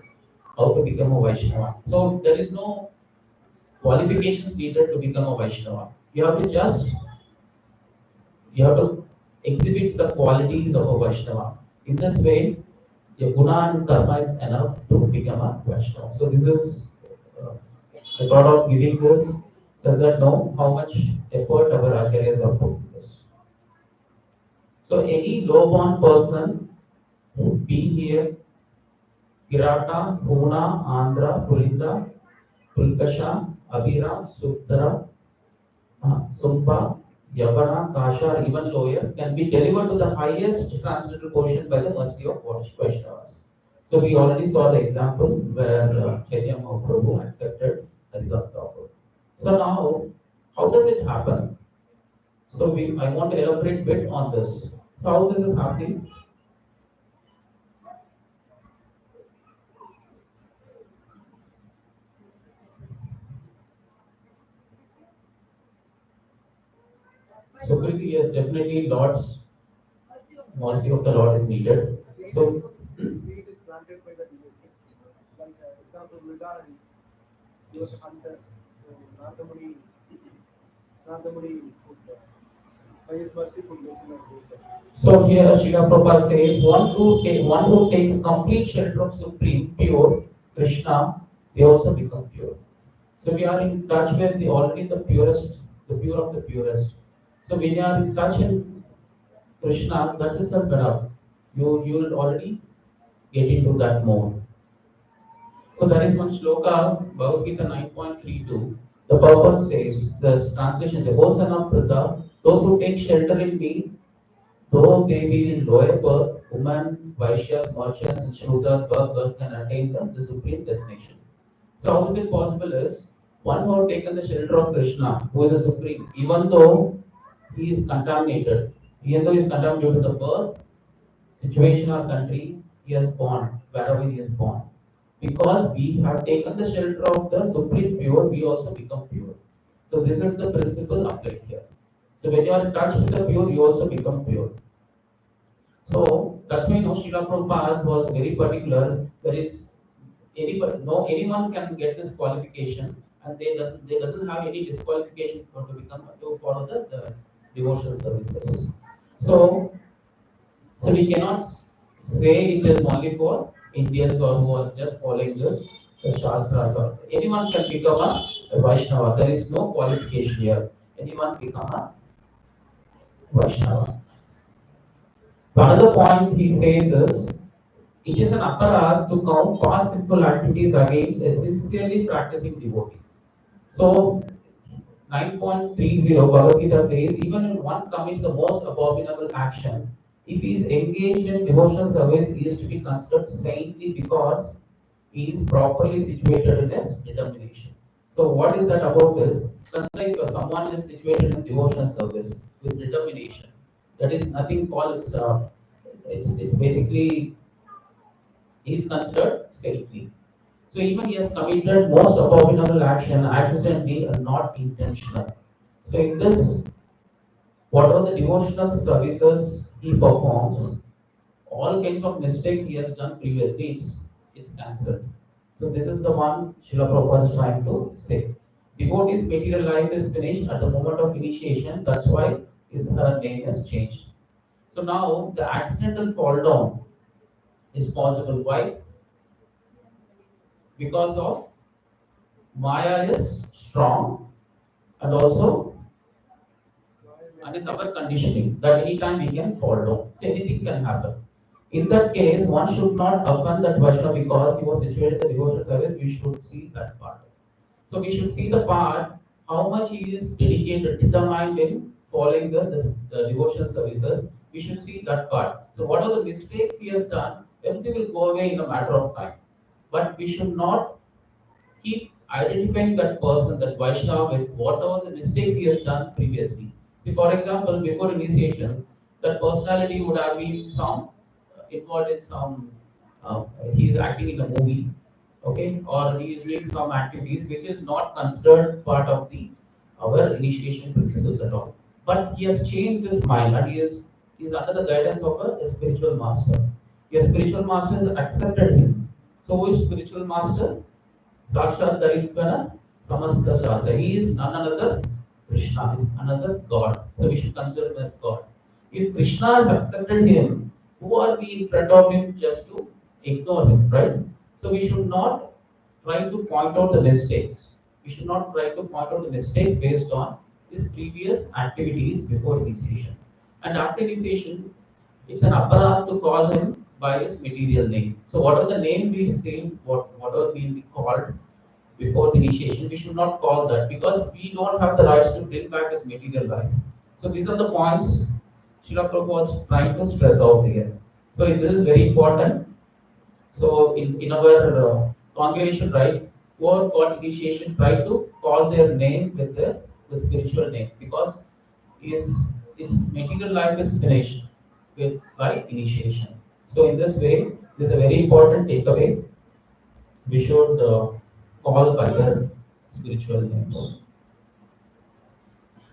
how to become a Vaishnava. So there is no qualifications needed to become a Vaishnava. You have to exhibit the qualities of a Vaishnava. In this way, your guna and karma is enough to become a Vaishnava. So this is uh, I thought of giving this so that know how much effort our acharyas have put in this. So any low-born person, be here, Girata, Puna, Andhra, Pulinda, Pulkasha, Abhira, Suttara, Sumpa, Yavana, Kasha, or even lower, can be delivered to the highest transcendental portion by the mercy of Vaishnavas. So we already saw the example where Chaitanya Mahaprabhu accepted Haridas Thakur. So now, how does it happen? So I want to elaborate a bit on this. So how this is happening? So quickly, yes, definitely Lord's mercy of the Lord is needed. Seed So is, seed is planted by the devotee. Like example, Vrindavan, he was a hunter. So Nandamuni could, by his mercy, could make him a devote. So here Srila Prabhupada says, one who takes complete shelter of Supreme, pure, Krishna, they also become pure. So we are in touch with already the purest, the pure of the purest. So when you are in touch in Krishna, that's itself enough. You will already get into that mode. So there is one shloka, Bhagavad Gita 9.32. The Prabhupada says, the translation says, O son of Pritha, those who take shelter in me, though they be in lower birth, women, Vaishyas, merchants, and Shudras, workers can attain the supreme destination. So how is it possible is, one who have taken the shelter of Krishna, who is the supreme, even though he is contaminated, even though he is contaminated due to the birth, situation or country he has born, wherever he is born. Because we have taken the shelter of the supreme pure, we also become pure. So this is the principle applied here. So when you are in touch with the pure, you also become pure. So that's why no Srila Prabhupada was very particular. There is anyone can get this qualification, and they doesn't have any disqualification for to become to follow the devotional services. So so we cannot say it is only for Indians or who are just following this the Shastras. Or anyone can become a Vaishnava. There is no qualification here. Anyone become a Vaishnava. So another point he says is, it is an aparad to count past sinful activities against a sincerely practicing devotee. So 9.30 Bhagavad Gita says, even when one commits the most abominable action, if he is engaged in devotional service, he is to be considered saintly because he is properly situated in his determination. So what is that about this? Consider if someone is situated in devotional service with determination. That is nothing called it's basically he is considered saintly. So even he has committed most abominable action accidentally and not intentional. So in this, whatever the devotional services he performs, all kinds of mistakes he has done previously, it's cancelled. So this is the one Srila Prabhupada is trying to say. Devotee's material life is finished at the moment of initiation. That's why her name has changed. So now the accidental fall down is possible. Why? Because of Maya is strong and also and is our conditioning that anytime we can fall down. So anything can happen. In that case, one should not offend that Vaishnava because he was situated in the devotional service. We should see that part. So we should see the part how much he is dedicated, determined in following the devotional services. We should see that part. So what are the mistakes he has done? Everything will go away in a matter of time. But we should not keep identifying that person, that Vaishnava, with whatever the mistakes he has done previously. See, for example, before initiation, that personality would have been some involved in some he is acting in a movie, okay, or he is doing some activities which is not considered part of the our initiation principles at all. But he has changed his mind and he is under the guidance of a spiritual master. Your spiritual master has accepted him. So who is spiritual master? Sakshat Daritpana Samasta Shastra. He is none other Krishna, is another God. So we should consider him as God. If Krishna has accepted him, who are we in front of him just to ignore him, right? So we should not try to point out the mistakes. We should not try to point out the mistakes based on his previous activities before initiation. And after initiation, it's an aparat to call him by his material name. So whatever the name we receive, whatever we be called before the initiation, we should not call that because we don't have the rights to bring back his material life. So these are the points Srila Prabhupada was trying to stress out here. So this is very important. So in our congregation, right, who are called initiation, try to call their name with the spiritual name because his his material life is finished with by initiation. So in this way, this is a very important takeaway. We should call by their spiritual names.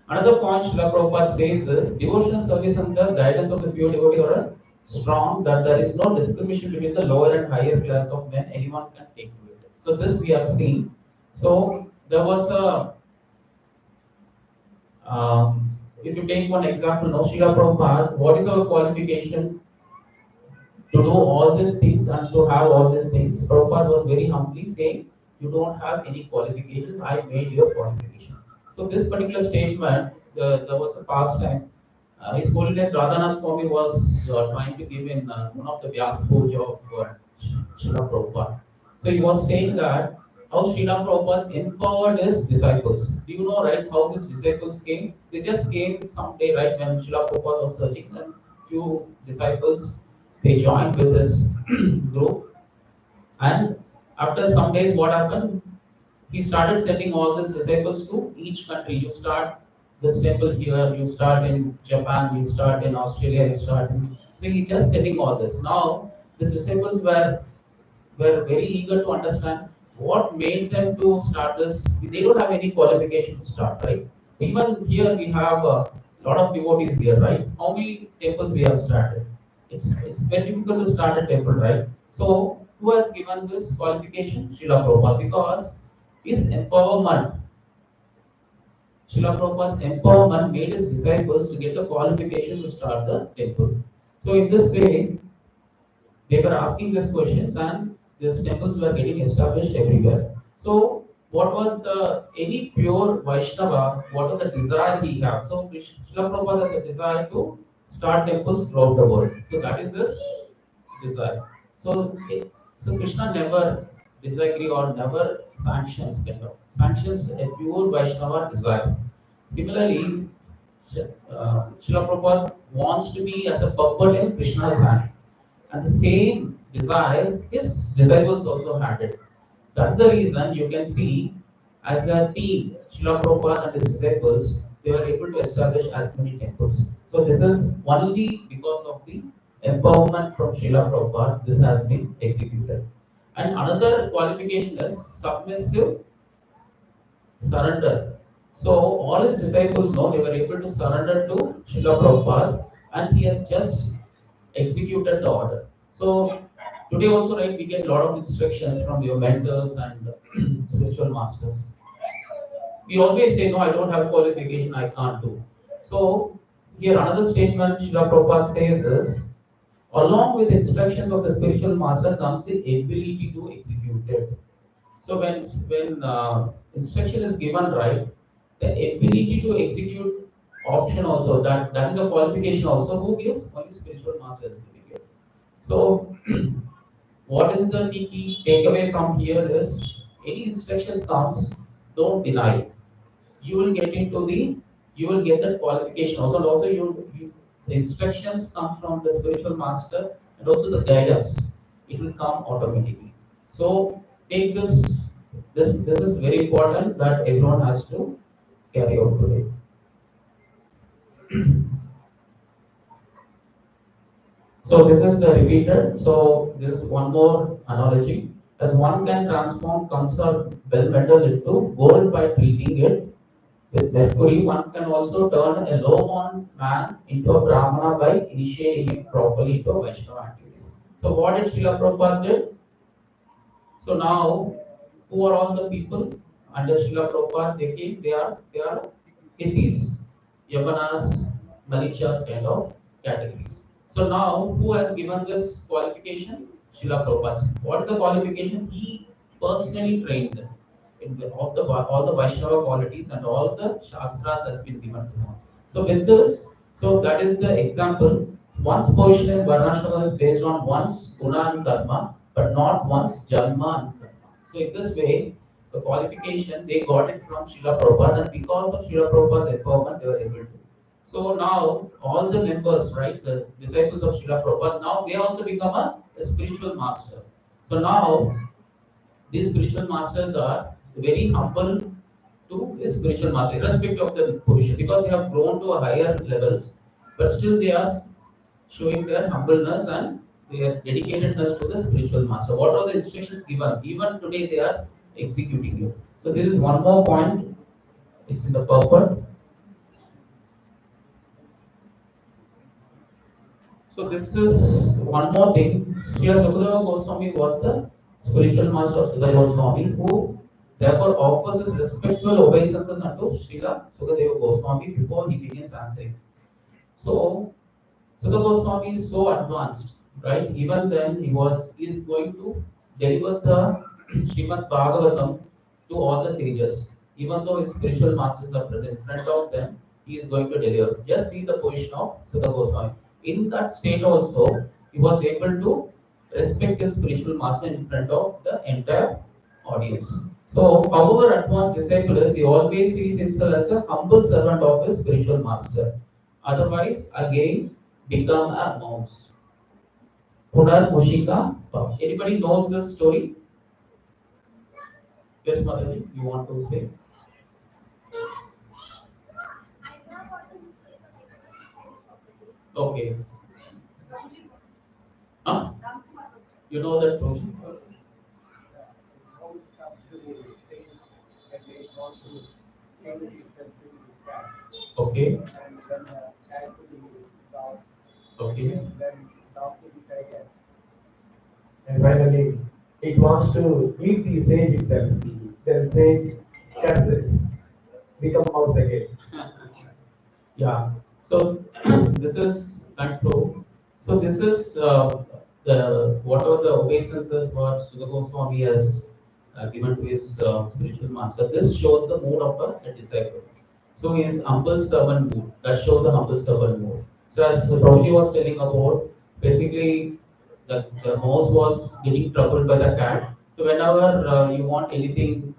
Another point Srila Prabhupada says is devotional service under guidance of the pure devotee are strong, that there is no discrimination between the lower and higher class of men, anyone can take to it. So this we have seen. So there was a if you take one example, no Srila Prabhupada, what is our qualification to do all these things and to have all these things? Prabhupada was very humbly saying, you don't have any qualifications, I made your qualification. So this particular statement, there was a past time. His Holiness Radhanath Swami was trying to give in one of the Vyas Puja of Srila Prabhupada. So he was saying that how Srila Prabhupada empowered his disciples. Do you know, right, how these disciples came? They just came someday, right, when Srila Prabhupada was searching, and few disciples they joined with this group. And after some days, what happened? He started sending all these disciples to each country. You start this temple here, you start in Japan, you start in Australia, you start in... So he just sending all this. Now, these disciples were very eager to understand what made them to start this. They don't have any qualification to start, right? So even here we have a lot of devotees here, right? How many temples we have started? It's very difficult to start a temple, right? So who has given this qualification? Srila Prabhupada, because his empowerment, Srila Prabhupada's empowerment made his disciples to get the qualification to start the temple. So in this way, they were asking these questions and these temples were getting established everywhere. So what was the any pure Vaishnava, what was the desire he had? So Srila Prabhupada has a desire to start temples throughout the world. So that is his desire. So so Krishna never disagree or never sanctions kind of sanctions a pure Vaishnava desire. Similarly, Srila Prabhupada wants to be as a puppet in Krishna's hand. And the same desire his disciples also had it. That's the reason you can see as a team, Srila Prabhupada and his disciples, they were able to establish as many temples. So this is only because of the empowerment from Srila Prabhupada, this has been executed. And another qualification is submissive surrender. So all his disciples know they were able to surrender to Srila Prabhupada and he has just executed the order. So today also, right, we get a lot of instructions from your mentors and spiritual masters. We always say, no, I don't have qualification, I can't do. So here another statement Srila Prabhupada says is, along with instructions of the spiritual master comes the ability to execute it. So when instruction is given right, the ability to execute option also that is a qualification also who gives only spiritual master is giving it. So what is the key takeaway from here is any instructions comes, don't deny it. You will get into the you will get that qualification also. And also you the instructions come from the spiritual master and also the guidance. It will come automatically. So take this is very important that everyone has to carry out today. So this is repeated. So this is one more analogy. As one can transform comes or bell metal into gold by treating it with mercury, one can also turn a low-born man into a brahmana by initiating him properly into Vaishnava activities. So what did Srila Prabhupada did? So now, who are all the people under Srila Prabhupada? They are hippies, Yavanas, Manichas kind of categories. So now, who has given this qualification? Srila Prabhupada. What is the qualification? He personally trained them all the Vaishnava qualities and all the Shastras has been given to him. So with this, so that is the example. One's position in Varnashrama is based on one's guna and karma, but not one's janma and karma. So in this way, the qualification they got it from Srila Prabhupada, and because of Srila Prabhupada's empowerment, they were able to. So now all the members, right, the disciples of Srila Prabhupada, now they also become a spiritual master. So now these spiritual masters are very humble to a spiritual master, irrespective of the position, because they have grown to a higher levels, but still they are showing their humbleness and their dedicatedness to the spiritual master. What are the instructions given? Even today they are executing it. So this is one more point. It's in the purport. So this is one more thing. Srila Sukadeva Goswami was the spiritual master of Srila Goswami, who therefore offers his respectful obeisances unto Srila Sukadeva Goswami before he begins answering. So Sukha Goswami is so advanced, right? Even then he is going to deliver the Srimad Bhagavatam to all the sages. Even though his spiritual masters are present in front of them, he is going to deliver. Just see the position of Sukha Goswami. In that state also, he was able to respect his spiritual master in front of the entire audience. So, however advanced disciple is, he always sees himself as a humble servant of his spiritual master. Otherwise, again, become a mouse. Punar Mushika. Anybody knows this story? Yes, Mataji, you want to say? Okay. Huh? You know that story? Always comes to the stage that they wants to change itself to the cat. Okay. And then cat to the dog. Okay. And then dog to the tiger. And finally, it wants to eat the sage itself. Then sage cuts it, become mouse again. Yeah. So this is thanks, bro. So this is the whatever the obeisances what Sudha Goswami has given to his spiritual master. This shows the mood of a disciple. So his humble servant mood. That shows the humble servant mood. So as Prabhuji was telling about, basically the mouse was getting troubled by the cat. So whenever you want anything.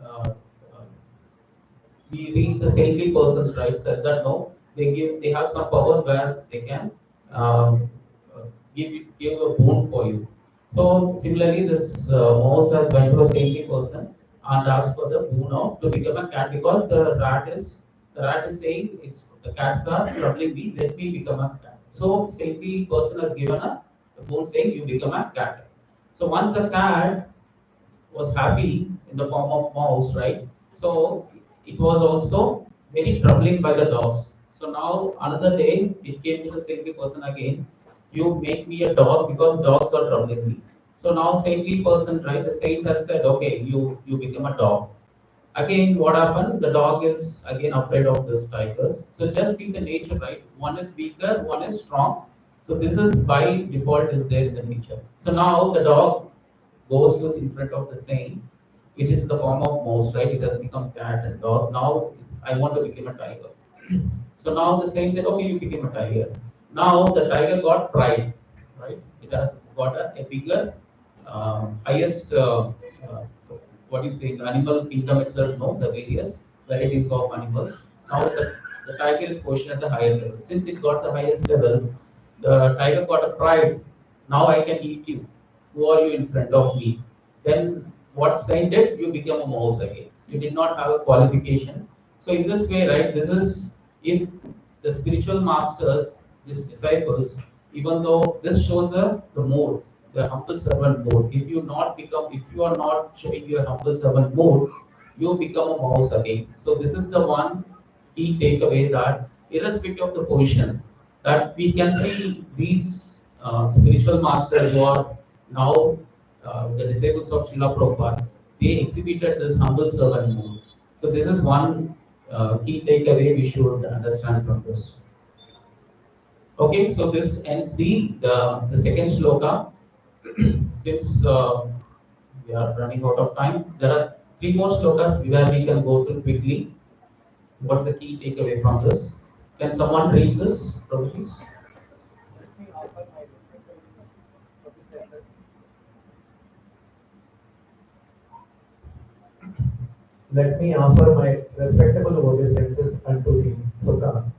We reach the saintly persons, right? Says that no, they have some powers where they can um, give a boon for you. So similarly, this mouse has went to a saintly person and asked for the boon of to become a cat because the rat is saying it's the cats are troubling me. Let me become a cat. So saintly person has given a boon saying you become a cat. So once the cat was happy in the form of mouse, right? So it was also very troubling by the dogs. So now another day it came to the saintly person again. You make me a dog because dogs are troubling me. So now saintly person, right? The saint has said, okay, you become a dog. Again, what happened? The dog is again afraid of this tigers. So just see the nature, right? One is weaker, one is strong. So this is by default is there in the nature. So now the dog goes to in front of the saint, which is in the form of mouse, right? It has become cat and dog. Now I want to become a tiger. So now the saint said, okay, you became a tiger. Now the tiger got pride, right? It has got a bigger, highest, what do you say, the animal kingdom itself, no, the various varieties of animals. Now the tiger is positioned at the higher level. Since it got the highest level, the tiger got a pride. Now I can eat you. Who are you in front of me? Then what saint did? You become a mouse again. You did not have a qualification. So in this way, right, this is if the spiritual masters, these disciples, Even though this shows the mode, the humble servant mode. If you are not showing your humble servant mode, you become a mouse again. So this is the one key takeaway, that irrespective of the position, that we can see these spiritual masters who are now the disciples of Srila Prabhupada, they exhibited this humble servant mode. So this is one key takeaway we should understand from this. Okay, so this ends the second sloka. Since we are running out of time, there are three more slokas where we can go through quickly. What's the key takeaway from this? Can someone read this, please? Let me offer my respectful obeisances. Let me offer my respectable obeisances unto him, Sutta,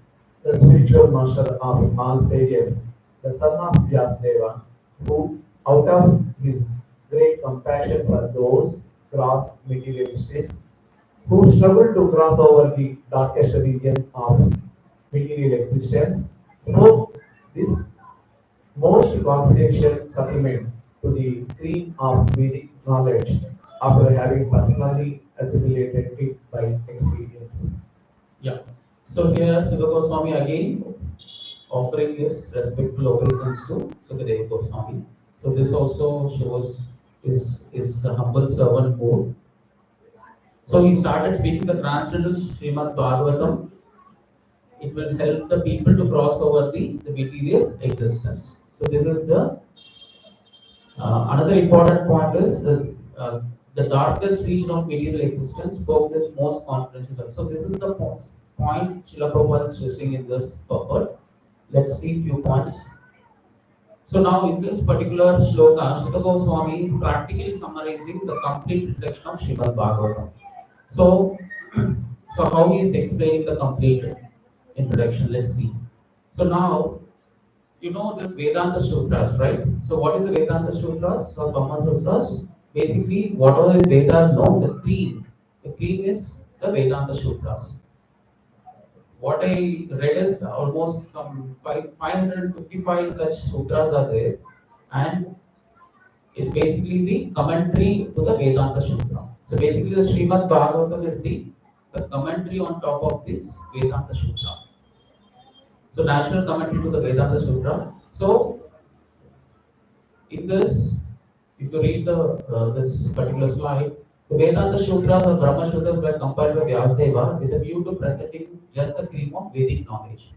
the spiritual master of all sages, the son of Vyasdeva, who, out of his great compassion for those gross materialists who struggle to cross over the darkest regions of material existence, spoke this most confidential supplement to the cream of Vedic knowledge after having personally assimilated it by experience. Yeah. So here Siva Goswami again offering his respectful obeisance to Sukadeva Goswami. So this also shows his humble servant mode. So he started speaking the transcendental Srimad Bhagavatam. It will help the people to cross over the material existence. So this is the another important point is the darkest region of material existence spoke this most confidential. So this is the point Srila Prabhupada is stressing in this purport. Let's see few points. So now in this particular shloka, Srila Goswami is practically summarizing the complete reflection of Srimad Bhagavatam. So, so how he is explaining the complete introduction? Let's see. So now you know this Vedanta Sutras, right? So what is the Vedanta Sutras or Brahma Sutras? Basically, whatever the Vedas know, the cream. The cream is the Vedanta Sutras. What I read is almost some 555 such sutras are there, and it's basically the commentary to the Vedanta Sutra. So basically, the Srimad Bhagavatam is the commentary on top of this Vedanta Sutra. So national commentary to the Vedanta Sutra. So in this, if you read this particular slide, the Vedanta Sutras or Brahma Sutras were compiled by Vyasadeva with a view to presenting just the cream of Vedic knowledge.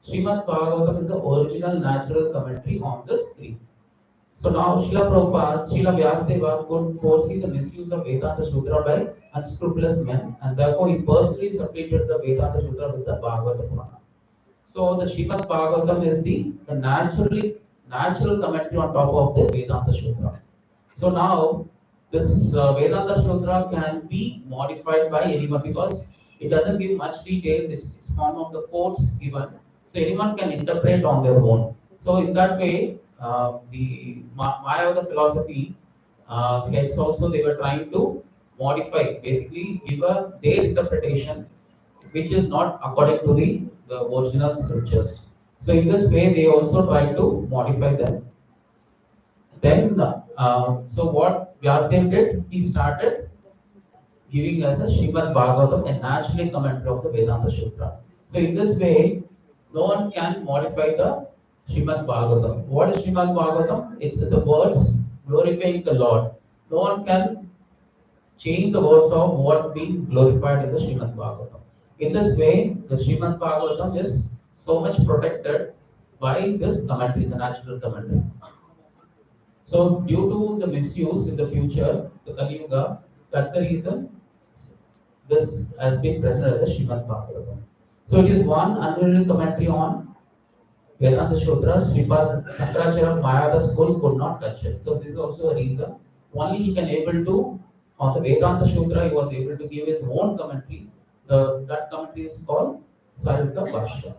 Srimad Bhagavatam is the original natural commentary on this cream. So now Srila Prabhupada, Srila Vyasadeva could foresee the misuse of Vedanta Sutra by unscrupulous men, and therefore he personally separated the Vedanta Sutra with the Bhagavata Purana. So the Srimad Bhagavatam is the natural commentary on top of the Vedanta Sutra. So now this Vedanta Sutra can be modified by anyone because it doesn't give much details. It's form of the quotes is given, so anyone can interpret on their own. So in that way, the Mayavada philosophy heads also they were trying to modify, basically give their interpretation, which is not according to the original scriptures. So in this way, they also try to modify them. Then, so what Vyasadeva did, he started giving us a Srimad Bhagavatam, a naturally commentary of the Vedanta Sutra. So in this way, no one can modify the Srimad Bhagavatam. What is Srimad Bhagavatam? It's the words glorifying the Lord. No one can change the words of what being glorified in the Srimad Bhagavatam. In this way, the Srimad Bhagavatam is so much protected by this commentary, the natural commentary. So, due to the misuse in the future, the Kali Yuga, that's the reason this has been presented as the Srimad Bhagavatam. So, it is one unrelated commentary on Vedanta Sutra. Sripad Shankaracharya of Mayavada school could not touch it. So, this is also a reason. Only he can able to, on the Vedanta Sutra, he was able to give his own commentary. That commentary is called Sarika Bhashya.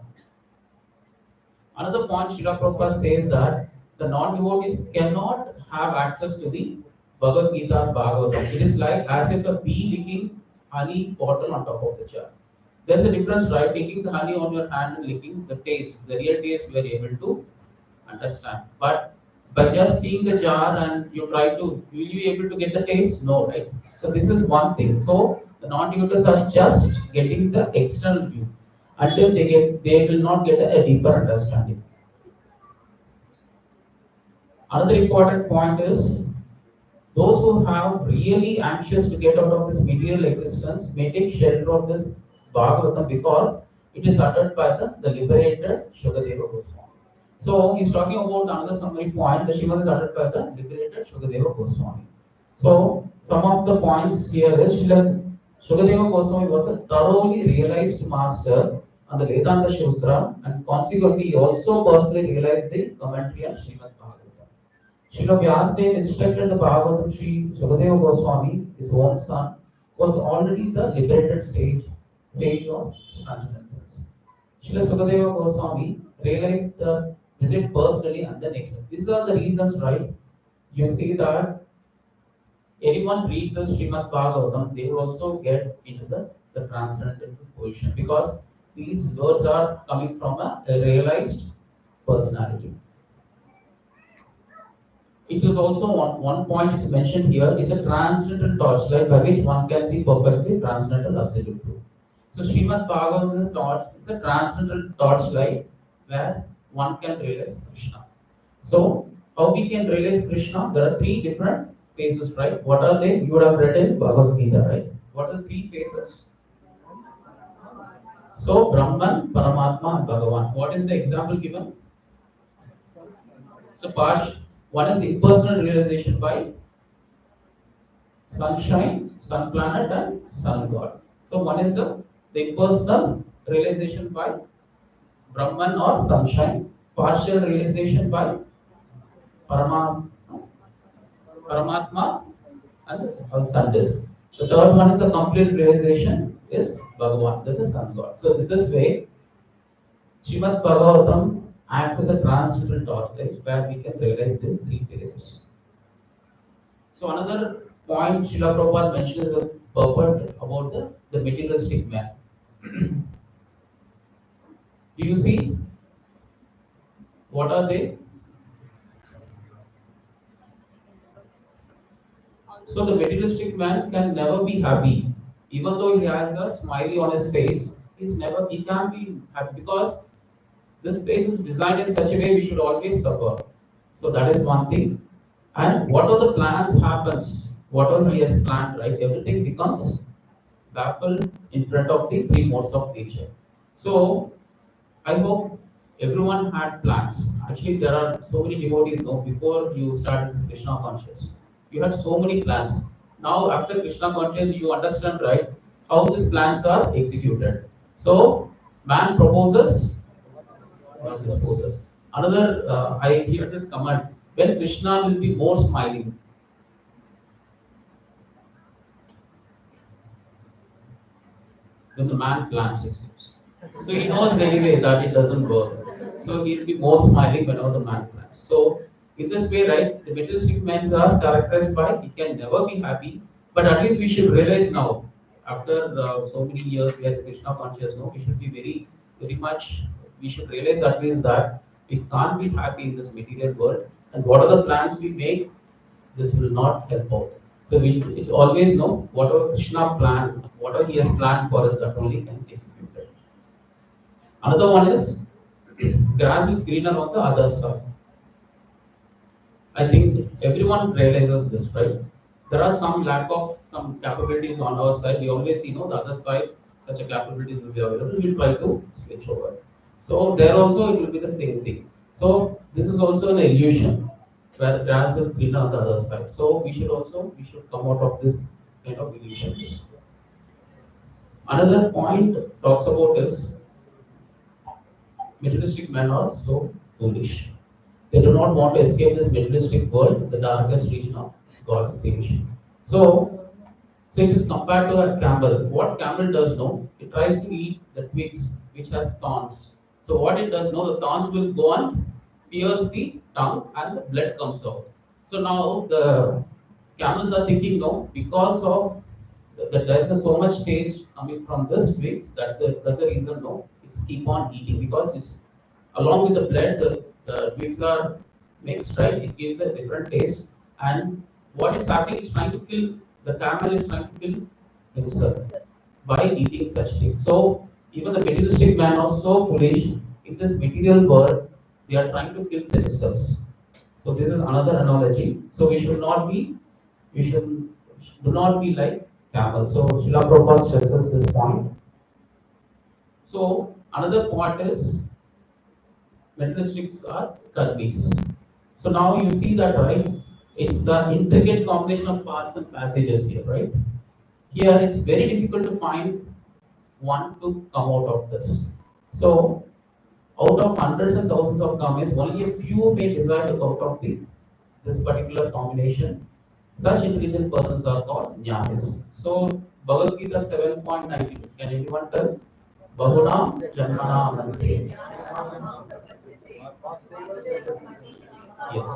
Another point, Srila Prabhupada says that the non-devotees cannot have access to the Bhagavad Gita and Bhagavatam. It is like as if a bee licking honey bottle on top of the jar. There's a difference, right? Taking the honey on your hand and licking the taste, the real taste we are able to understand. But by just seeing the jar and you try to, will you be able to get the taste? No, right? So this is one thing. So the non-debaters are just getting the external view until they will not get a deeper understanding. Another important point is those who have really anxious to get out of this material existence may take shelter of this Bhagavatam because it is uttered by the liberated Shukadeva Goswami. So he's talking about another summary point. The Srimad is uttered by the liberated Shukadeva Goswami. So some of the points here is Shukadeva Goswami was a thoroughly realized master on the Vedanta Shastra, and consequently he also personally realized the commentary on Srimad Bhagavatam. Srila Vyasadeva instructed the Bhagavatam Sri Shukadeva Goswami, his own son, was already the liberated sage of transcendences. Srila Shukadeva Goswami realized the visit personally and the next. These are the reasons, right? You see that anyone read the Srimad Bhagavatam, they will also get into the transcendental position because these words are coming from a realized personality. It is also one point it's mentioned here is a transcendental torchlight by which one can see perfectly transcendental absolute truth. So Srimad Bhagavatam is a transcendental torchlight where one can realize Krishna. So how we can realize Krishna? There are three different phases, right? What are they? You would have read in Bhagavad Gita, right? What are the three phases? So Brahman, Paramatma, and Bhagavan. What is the example given? So Pash, one is impersonal realization by sunshine, sun planet, and sun god. So one is the impersonal realization by Brahman or sunshine, partial realization by Parama, Paramatma and the sun disk. The third one is the complete realization is Bhagavan, this is sun god. So in this way, Srimad Bhagavatam acts as a transcendental torchlight where we can realize these three phases. So another point Srila Prabhupada mentions is the purport about the materialistic man. Do you see? What are they? So the materialistic man can never be happy. Even though he has a smiley on his face, he can't be happy because this place is designed in such a way we should always suffer. So that is one thing. And whatever the plans happens, whatever he has planned, right, everything becomes baffled in front of the three modes of nature. So I hope everyone had plans. Actually, there are so many devotees now before you started this Krishna conscious. You had so many plans. Now, after Krishna conscious, you understand, right, how these plans are executed. So, man proposes, God disposes. Another, I hear this comment, when Krishna will be more smiling. When the man plans, it seems. So he knows anyway that it doesn't work. So he'll be more smiling whenever the man plans. So in this way, right, the materialistic men are characterized by he can never be happy, but at least we should realize now, after so many years we are Krishna conscious, no, we should be very much, we should realize at least that we can't be happy in this material world, and what are the plans we make, this will not help out. So we always know whatever Krishna planned, whatever he has planned for us, that only can be executed. Another one is grass is greener on the other side. I think everyone realizes this, right? There are some lack of some capabilities on our side. We always see, the other side, such a capabilities will be available. We'll try to switch over. So there also it will be the same thing. So this is also an illusion where the grass is greener on the other side. So we should come out of this kind of illusions. Another point talks about is materialistic men are so foolish. They do not want to escape this materialistic world, the darkest region of God's creation. So it is compared to a camel. What camel does know? It tries to eat the twigs which has thorns. So what it does know, the thorns will go and pierce the tongue and the blood comes out. So now the camels are thinking, no, because of there's so much taste coming from this twigs, that's the reason, no, it's keep on eating because it's along with the blood, the twigs are mixed, right? It gives a different taste. And what is happening is trying to kill, the camel is trying to kill himself by eating such things. So even the materialistic man was so foolish in this material world, they are trying to kill themselves. So this is another analogy. So we should not be, we should do not be like camel. So Srila Prabhupada stresses this point. So another point is materialistics are karmis. So now you see that, right? It's the intricate combination of parts and passages here, right? Here it's very difficult to find one to come out of this. So out of hundreds and thousands of karmis, only a few may decide to out of this particular combination. Such intelligent persons are called jnanis. So Bhagavad Gita 7.92. Can anyone tell? Bahunam Janmanam Nante. Yes.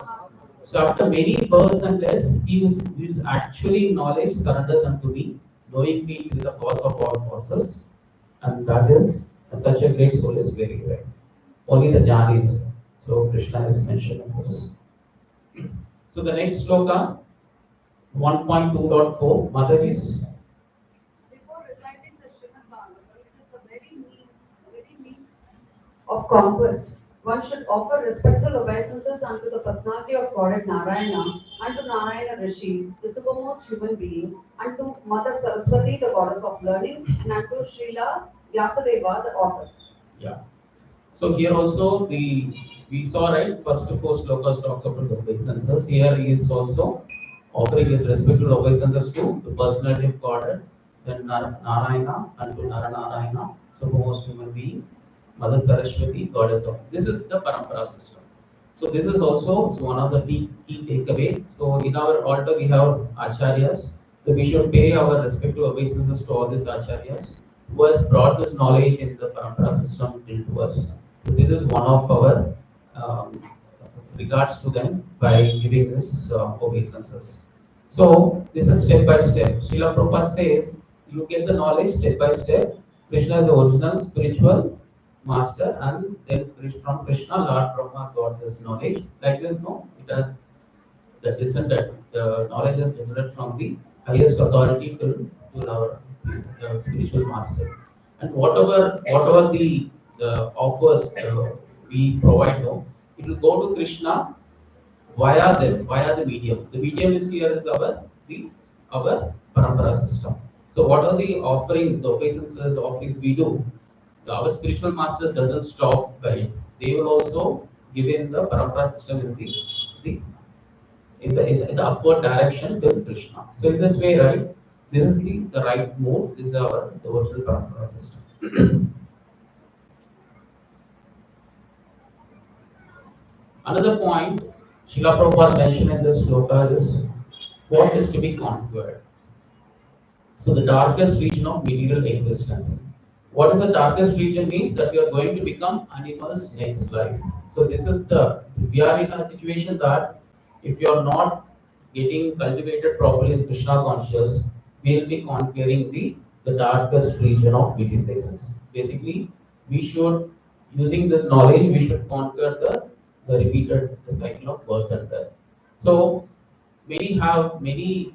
So after many births and deaths, he is actually knowledge surrenders unto me, knowing me is the cause of all causes, and that is, and such a great soul is very rare. Only the jnanis. So Krishna is mentioned in this. So the next sloka, 1.2.4, Madhavis. Before reciting the Srimad Bhagavatam, which is the very means of conquest, one should offer respectful obeisances unto the personality of Godhead Narayana, unto Narayana Rishi, the supermost human being, unto Mother Saraswati, the goddess of learning, and unto Srila Vyasadeva, the author. Yeah. So here also we saw, right, first four slokas talks about the obeisances. Here he is also offering his respectful obeisances to the personality of Godhead, then Narayana and to Naranarayana, supermost human being, Mother Saraswati, goddess of. This is the parampara system. So this is also one of the key takeaway. So in our altar we have acharyas. So we should pay our respective obeisances to all these acharyas who has brought this knowledge in the parampara system into us. So this is one of our regards to them by giving this obeisances. So this is step by step. Srila Prabhupada says you get the knowledge step by step. Krishna is the original spiritual master, and then from Krishna, Lord Brahma got this knowledge. Like this, no, it has the knowledge has descended from the highest authority to our spiritual master. And whatever the offers we provide, no, it will go to Krishna via them, via the medium. The medium is here is our parampara system. So what are the offering, the obeisances, offerings we do? Our spiritual master doesn't stop by it. They will also give in the parampara system in the upward direction to Krishna. So in this way, right, this is the right move. This is our devotional parampara system. Another point Srila Prabhupada mentioned in this sloka is what is to be conquered. So the darkest region of material existence. What is the darkest region means that we are going to become animals next life. So this is we are in a situation that if you are not getting cultivated properly in Krishna conscious, we will be conquering the darkest region of material existence. Basically, we should, using this knowledge, we should conquer the repeated the cycle of birth and death. So many have many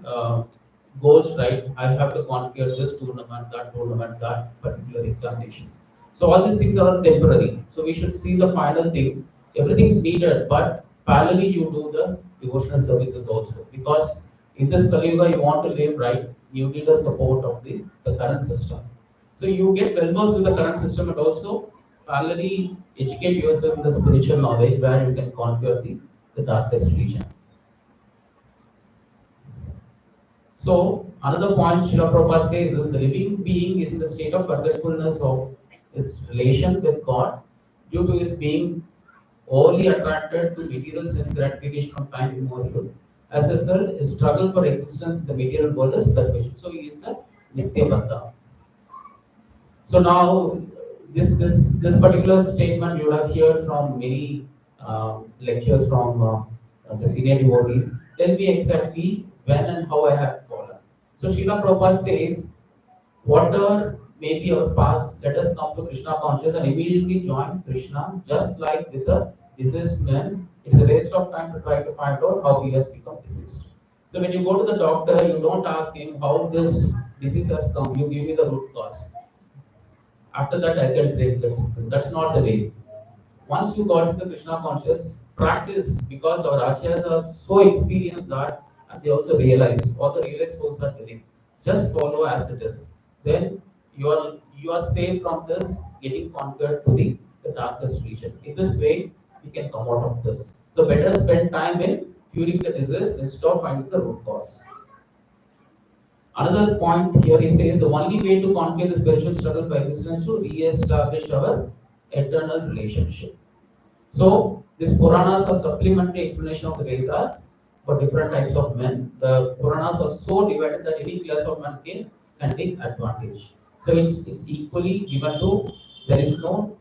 goals, right? I have to conquer this tournament, that particular examination. So all these things are temporary. So we should see the final thing. Everything is needed, but parallelly you do the devotional services also. Because in this Kali Yuga you want to live right, you need the support of the current system. So you get well versed with the current system and also parallelly educate yourself in the spiritual knowledge where you can conquer the darkest region. So another point Srila Prabhupada says is the living being is in the state of forgetfulness of his relation with God due to his being overly attracted to material sense gratification from time immemorial. As a result, his struggle for existence in the material world is perpetual. So he is a Nitya Bandha. So now this particular statement you have heard from many lectures from the senior devotees. Tell me exactly when and how I have fallen. So Srila Prabhupada says, whatever may be our past, let us come to Krishna conscious and immediately join Krishna, just like with the deceased men, it's a waste of time to try to find out how he has become deceased. So when you go to the doctor, you don't ask him how this disease has come. You give me the root cause. After that, I can break that. That's not the way. Once you got into Krishna conscious, practice because our acharyas are so experienced that and they also realize all the realized souls are telling. Just follow as it is. Then you are safe from this getting conquered to the darkest region. In this way, we can come out of this. So better spend time in curing the disease instead of finding the root cause. Another point here he says the only way to conquer the spiritual struggle by resistance to re-establish our eternal relationship. So these Puranas are supplementary explanation of the Vedas for different types of men. The Puranas are so divided that any class of man can take advantage. So it's equally given to there is no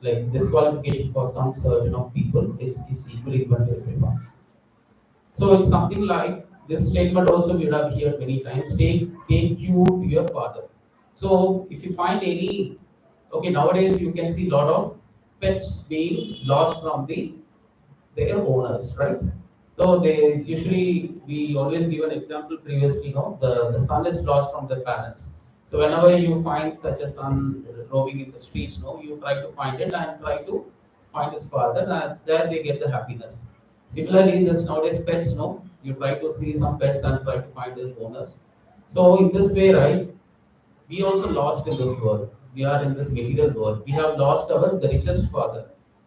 like disqualification for some certain of people. It's equally given to everyone. So it's something like this statement also we have heard many times. Take you to your father. So if you find any, okay, nowadays you can see a lot of pets being lost from their owners, right? So they usually we always give an example previously, the son is lost from their parents. So whenever you find such a son roaming in the streets, you try to find it and try to find his father, and there they get the happiness. Similarly, this nowadays pets, you try to see some pets and try to find his owners. So in this way, right, we also lost in this world. We are in this material world. We have lost the richest father.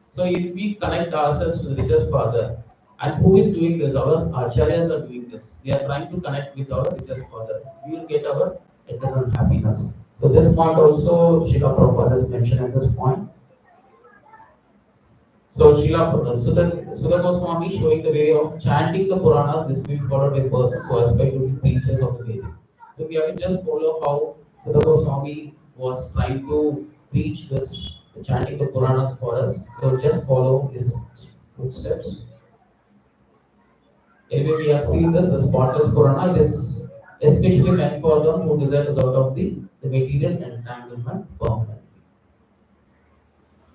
So if we connect ourselves to the richest father, and who is doing this? Our acharyas are doing this. They are trying to connect with our richest father. We will get our eternal happiness. So this point also Srila Prabhupada has mentioned at this point. So Srila Goswami showing the way of chanting the Puranas. This will be followed by persons who aspire to be preachers of the Vedic. So we have to just follow how Srila Goswami was trying to preach this, chanting the Puranas for us. So just follow his footsteps. Anyway, we have seen this, the spotless Purana. It is especially meant for them who desire to get out of the material entanglement permanently.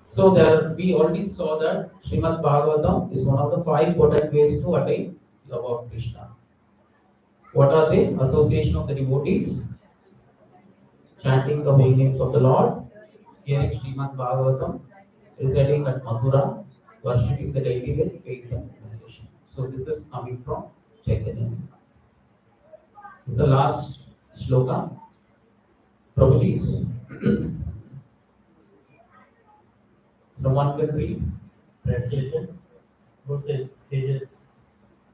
So there we already saw that Srimad Bhagavatam is one of the 5 potent ways to attain love of Krishna. What are they? Association of the devotees, chanting the holy names of the Lord, hearing Srimad Bhagavatam, residing at Mathura, worshipping the deity with faith and meditation. So this is coming from Chaitanya. This is the last shloka. Prabhu, please. Someone can read. Translation. Most sages,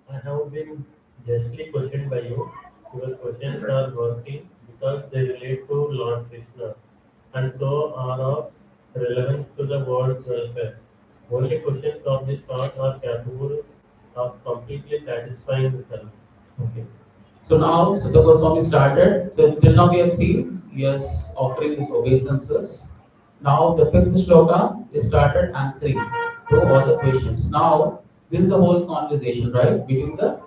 I have been justly questioned by you. Your questions are worthy because they relate to Lord Krishna and so are of relevance to the world's welfare. Only questions of this sort are capable of completely satisfying the self. Okay. So now Sutta Goswami started. So till now we have seen he is offering his obeisances. Now the 5th shloka is started answering to all the questions. Now this is the whole conversation, right, between the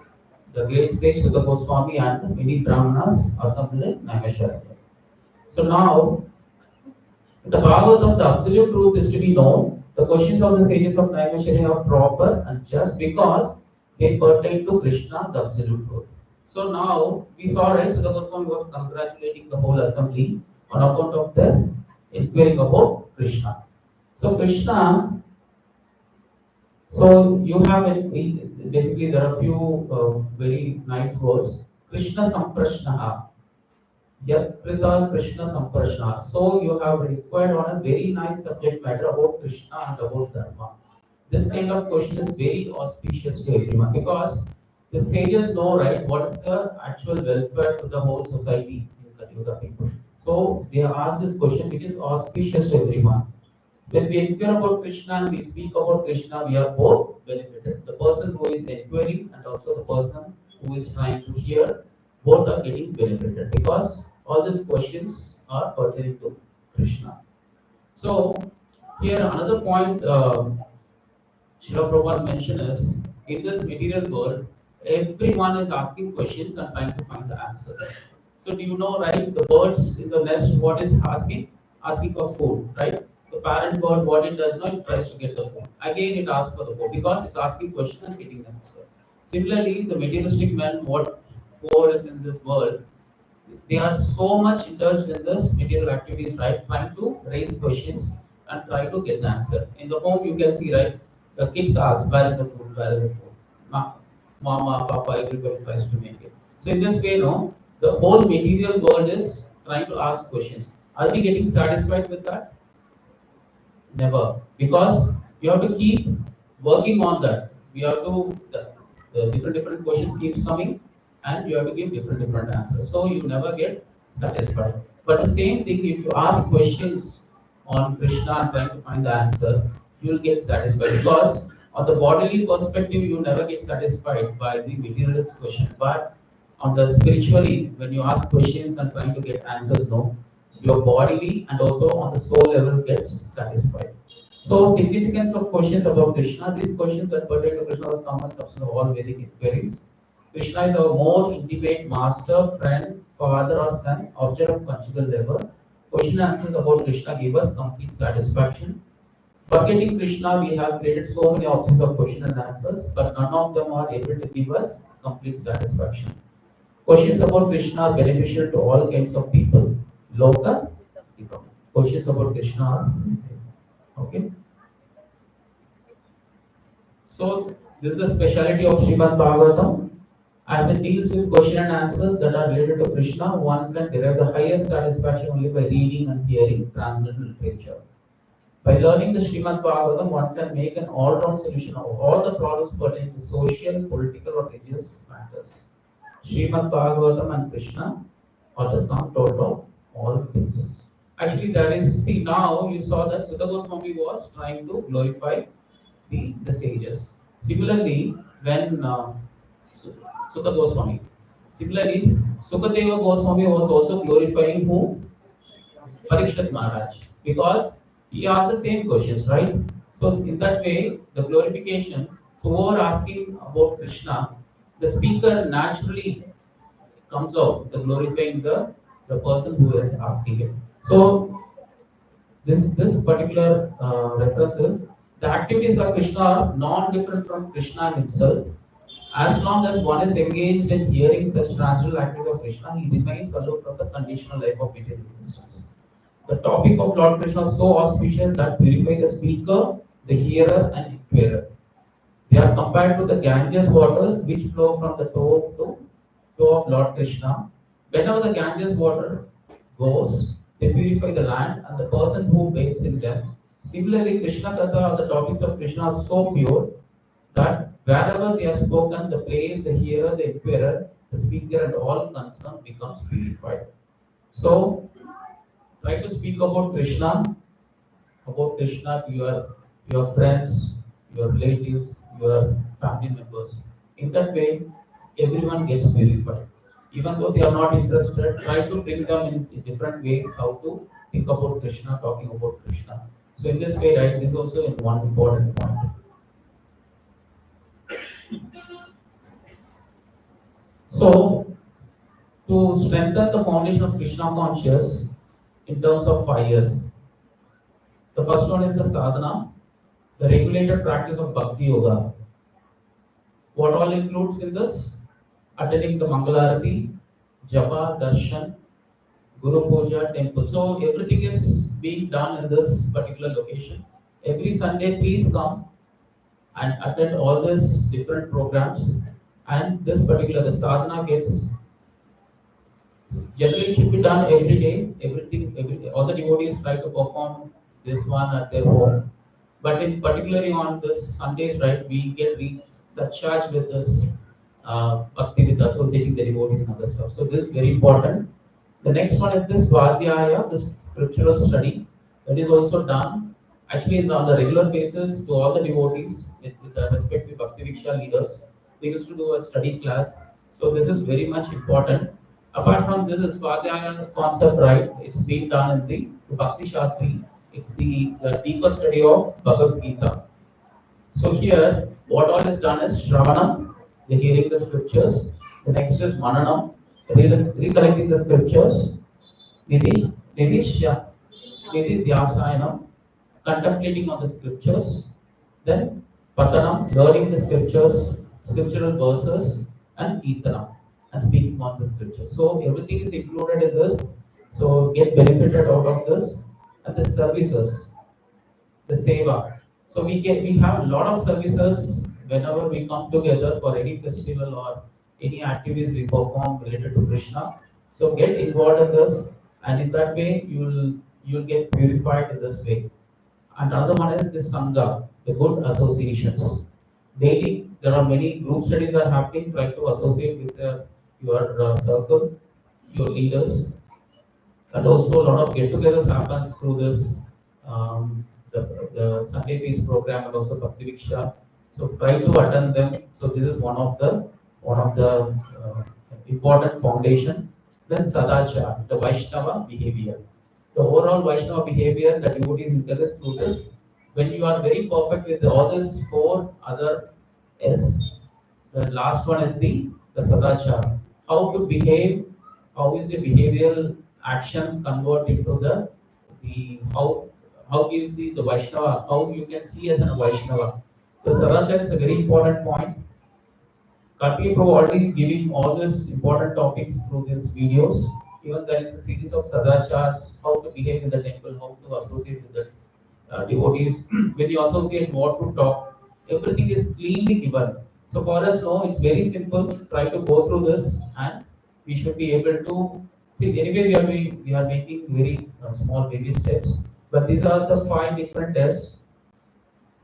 great sage Sutta Goswami and the many Brahmanas assembled in Naimisharanya. So now the Bhagavatam, the absolute truth is to be known. The questions of the sages of Naimisharanya are proper and just because they pertain to Krishna, the absolute truth. So now we saw, right, Sutta Goswami was congratulating the whole assembly on account of their inquiring about Krishna. So Krishna, so you have basically there are a few very nice words. Krishna Samprashnaha. Yatrita Krishna Samprashna. So you have required on a very nice subject matter about Krishna and about Dharma. This kind of question is very auspicious to everyone because the sages know, right, what is the actual welfare to the whole society in Kali people. So they ask this question which is auspicious to everyone. When we inquire about Krishna and we speak about Krishna, we are both benefited. The person who is inquiring and also the person who is trying to hear, both are getting benefited because all these questions are pertaining to Krishna. So here another point Srila Prabhupada mentioned is in this material world, everyone is asking questions and trying to find the answers. So do you know, right, the birds in the nest, what is asking? Asking for food, right? The parent bird, what it does now, it tries to get the food. Again, it asks for the food because it's asking question and getting the answer. Similarly, the materialistic man, whoever is in this world, they are so much indulged in this material activities, right? Trying to raise questions and try to get the answer. In the home, you can see, right? The kids ask, where is the food? Where is the food? Mama, Papa, everybody tries to make it. So in this way, no, the whole material world is trying to ask questions. Are we getting satisfied with that? Never, because you have to keep working on that. We have to the different questions keeps coming, and you have to give different answers. So you never get satisfied. But the same thing, if you ask questions on Krishna and trying to find the answer, you will get satisfied because on the bodily perspective, you never get satisfied by the materialist question. But on the spiritually, when you ask questions and trying to get answers, no, your bodily and also on the soul level gets satisfied. So significance of questions about Krishna, these questions that pertain to Krishna are some and substance of all Vedic inquiries. Krishna is our more intimate master, friend, father or son, object of conjugal labor. Question and answers about Krishna give us complete satisfaction. Forgetting Krishna, we have created so many options of question and answers, but none of them are able to give us complete satisfaction. Questions about Krishna are beneficial to all kinds of people. Loka, questions about Krishna are okay. So this is the speciality of Srimad Bhagavatam. As it deals with question and answers that are related to Krishna, one can derive the highest satisfaction only by reading and hearing transcendental literature. By learning the Srimad Bhagavatam, one can make an all-round solution of all the problems pertaining to social, political, or religious matters. Srimad Bhagavatam and Krishna are the sum total of all things. Actually, that is, see, now you saw that Sutta Goswami was trying to glorify the sages. Similarly, when Sutta Goswami, similarly, Sukadeva Goswami was also glorifying who? Parikshit Maharaj, because he asked the same questions, right? So in that way, the glorification, so whoever asking about Krishna, the speaker naturally comes out, the glorifying the person who is asking it. So this particular references, the activities of Krishna are non-different from Krishna himself. As long as one is engaged in hearing such transcendental activities of Krishna, he remains aloof from the conditional life of material existence. The topic of Lord Krishna is so auspicious that purify the speaker, the hearer, and inquirer. They are compared to the Ganges waters which flow from the toe of Lord Krishna. Whenever the Ganges water goes, they purify the land and the person who bathes in them. Similarly, Krishna Katha, the topics of Krishna are so pure that wherever they are spoken, the place, the hearer, the inquirer, the speaker, and all concerned becomes purified. So, try to speak about Krishna to your friends, your relatives, your family members. In that way, everyone gets purified. Even though they are not interested, try to bring them in different ways how to think about Krishna, talking about Krishna. So in this way, right, this is also one important point. So to strengthen the foundation of Krishna consciousness in terms of 5 years, the first one is the sadhana, the regulated practice of bhakti yoga. What all includes in this? Attending the Mangalarati, Japa, Darshan, Guru Puja, temple. So everything is being done in this particular location. Every Sunday, please come and attend all these different programs. And this particular, the sadhana gets, generally it should be done every day. All the devotees try to perform this one at their home. But in particularly on this Sundays, right, we get surcharged with this bhakti with associating the devotees and other stuff. So this is very important. The next one is this Vadhyaya, this scriptural study that is also done actually on the regular basis to all the devotees with the respective Bhakti Viksha leaders. They used to do a study class. So this is very much important. Apart from this Svadhyaya concept, right, it's been done in the Bhakti Shastri. It's the deeper study of Bhagavad Gita. So here, what all is done is Shravanam, the hearing the scriptures. The next is Mananam, recollecting the scriptures. Nidhi Dhyasayanam, contemplating on the scriptures, then Patanam, learning the scriptures, scriptural verses, and Kirtanam, and speaking on the scriptures. So everything is included in this. So get benefited out of this, and the services, the seva. So we have a lot of services whenever we come together for any festival or any activities we perform related to Krishna. So get involved in this, and in that way you'll get purified in this way. And another one is the Sangha, the good associations. Daily, there are many group studies are happening. Try to associate with your circle, your leaders, and also a lot of get-togethers happens through this the Sunday Feast program and also Bhakti Viksha. So try to attend them. So this is one of the important foundation. Then Sadachar, the Vaishnava behavior. The overall Vaishnava behavior that devotees encourage through this. When you are very perfect with all these four other S, the last one is the Sadachar. How to behave, how is the behavioral action convert into the how gives the Vaishnava, how you can see as a Vaishnava. The Sadachar is a very important point. Karthikeya Prabhu already giving all these important topics through these videos. Even there is a series of sadachars, how to behave in the temple, how to associate with the devotees. When you associate, what to talk, everything is cleanly given. So for us, no, it's very simple. Try to go through this, and we should be able to see. Anyway, we are making very small baby steps, but these are the 5 different tests,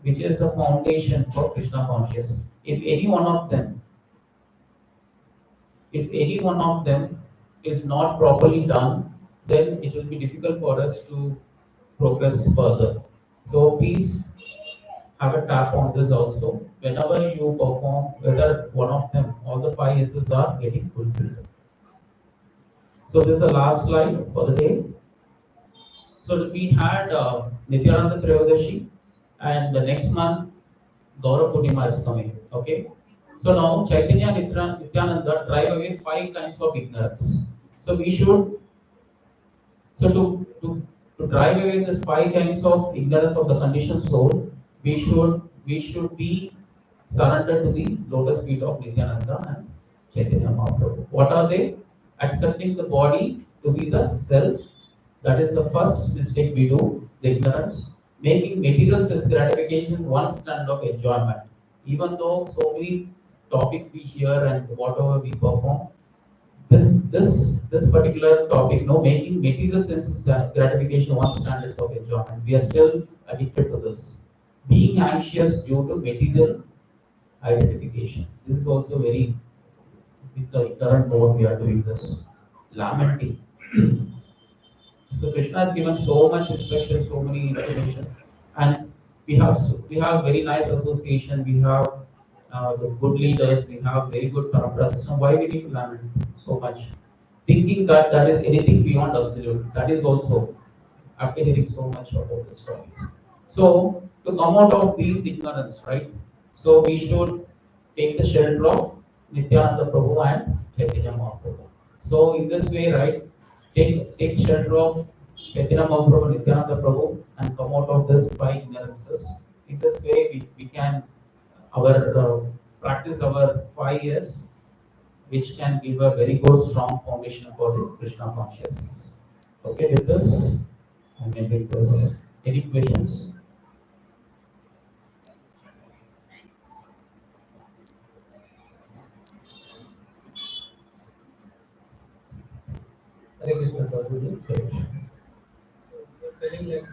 which is the foundation for Krishna consciousness. If any one of them is not properly done, then it will be difficult for us to progress further. So please have a tap on this also. Whenever you perform, whether one of them, all the 5 S's are getting fulfilled. So this is the last slide for the day. So we had Nityananda Trayodasi, and the next month Gaura Purnima is coming. Okay. So now Chaitanya Nityananda drive away 5 kinds of ignorance. So we should so to drive away this 5 kinds of ignorance of the conditioned soul, we should be surrendered to the lotus feet of Nityananda and Chaitanya Mahaprabhu. What are they? Accepting the body to be the self. That is the first mistake we do, the ignorance. Making material sense gratification one standard of enjoyment. Even though so many topics we hear and whatever we perform, this particular topic, no, making material sense gratification one standards of enjoyment. We are still addicted to this. Being anxious due to material identification. This is also very with the current mode we are doing this. Lamenting. So Krishna has given so much instruction, so many information, and we have very nice association. We have the good leaders. We have very good parampara system. Why we need to lament so much? Thinking that there is anything beyond absolute. That is also after hearing so much about the stories. So to come out of these ignorance, right? So we should take the shelter of Nityananda Prabhu and Chaitanya Mahaprabhu. So in this way, right, take shelter of Chaitanya Mahaprabhu, Nityananda Prabhu, and come out of this 5 ignorances. In this way, we can our practice our 5 years, which can give a very good strong foundation for the Krishna consciousness. Okay, with this, I'm ending this. Any questions? Hare Krishna, Prabhuji. You're telling like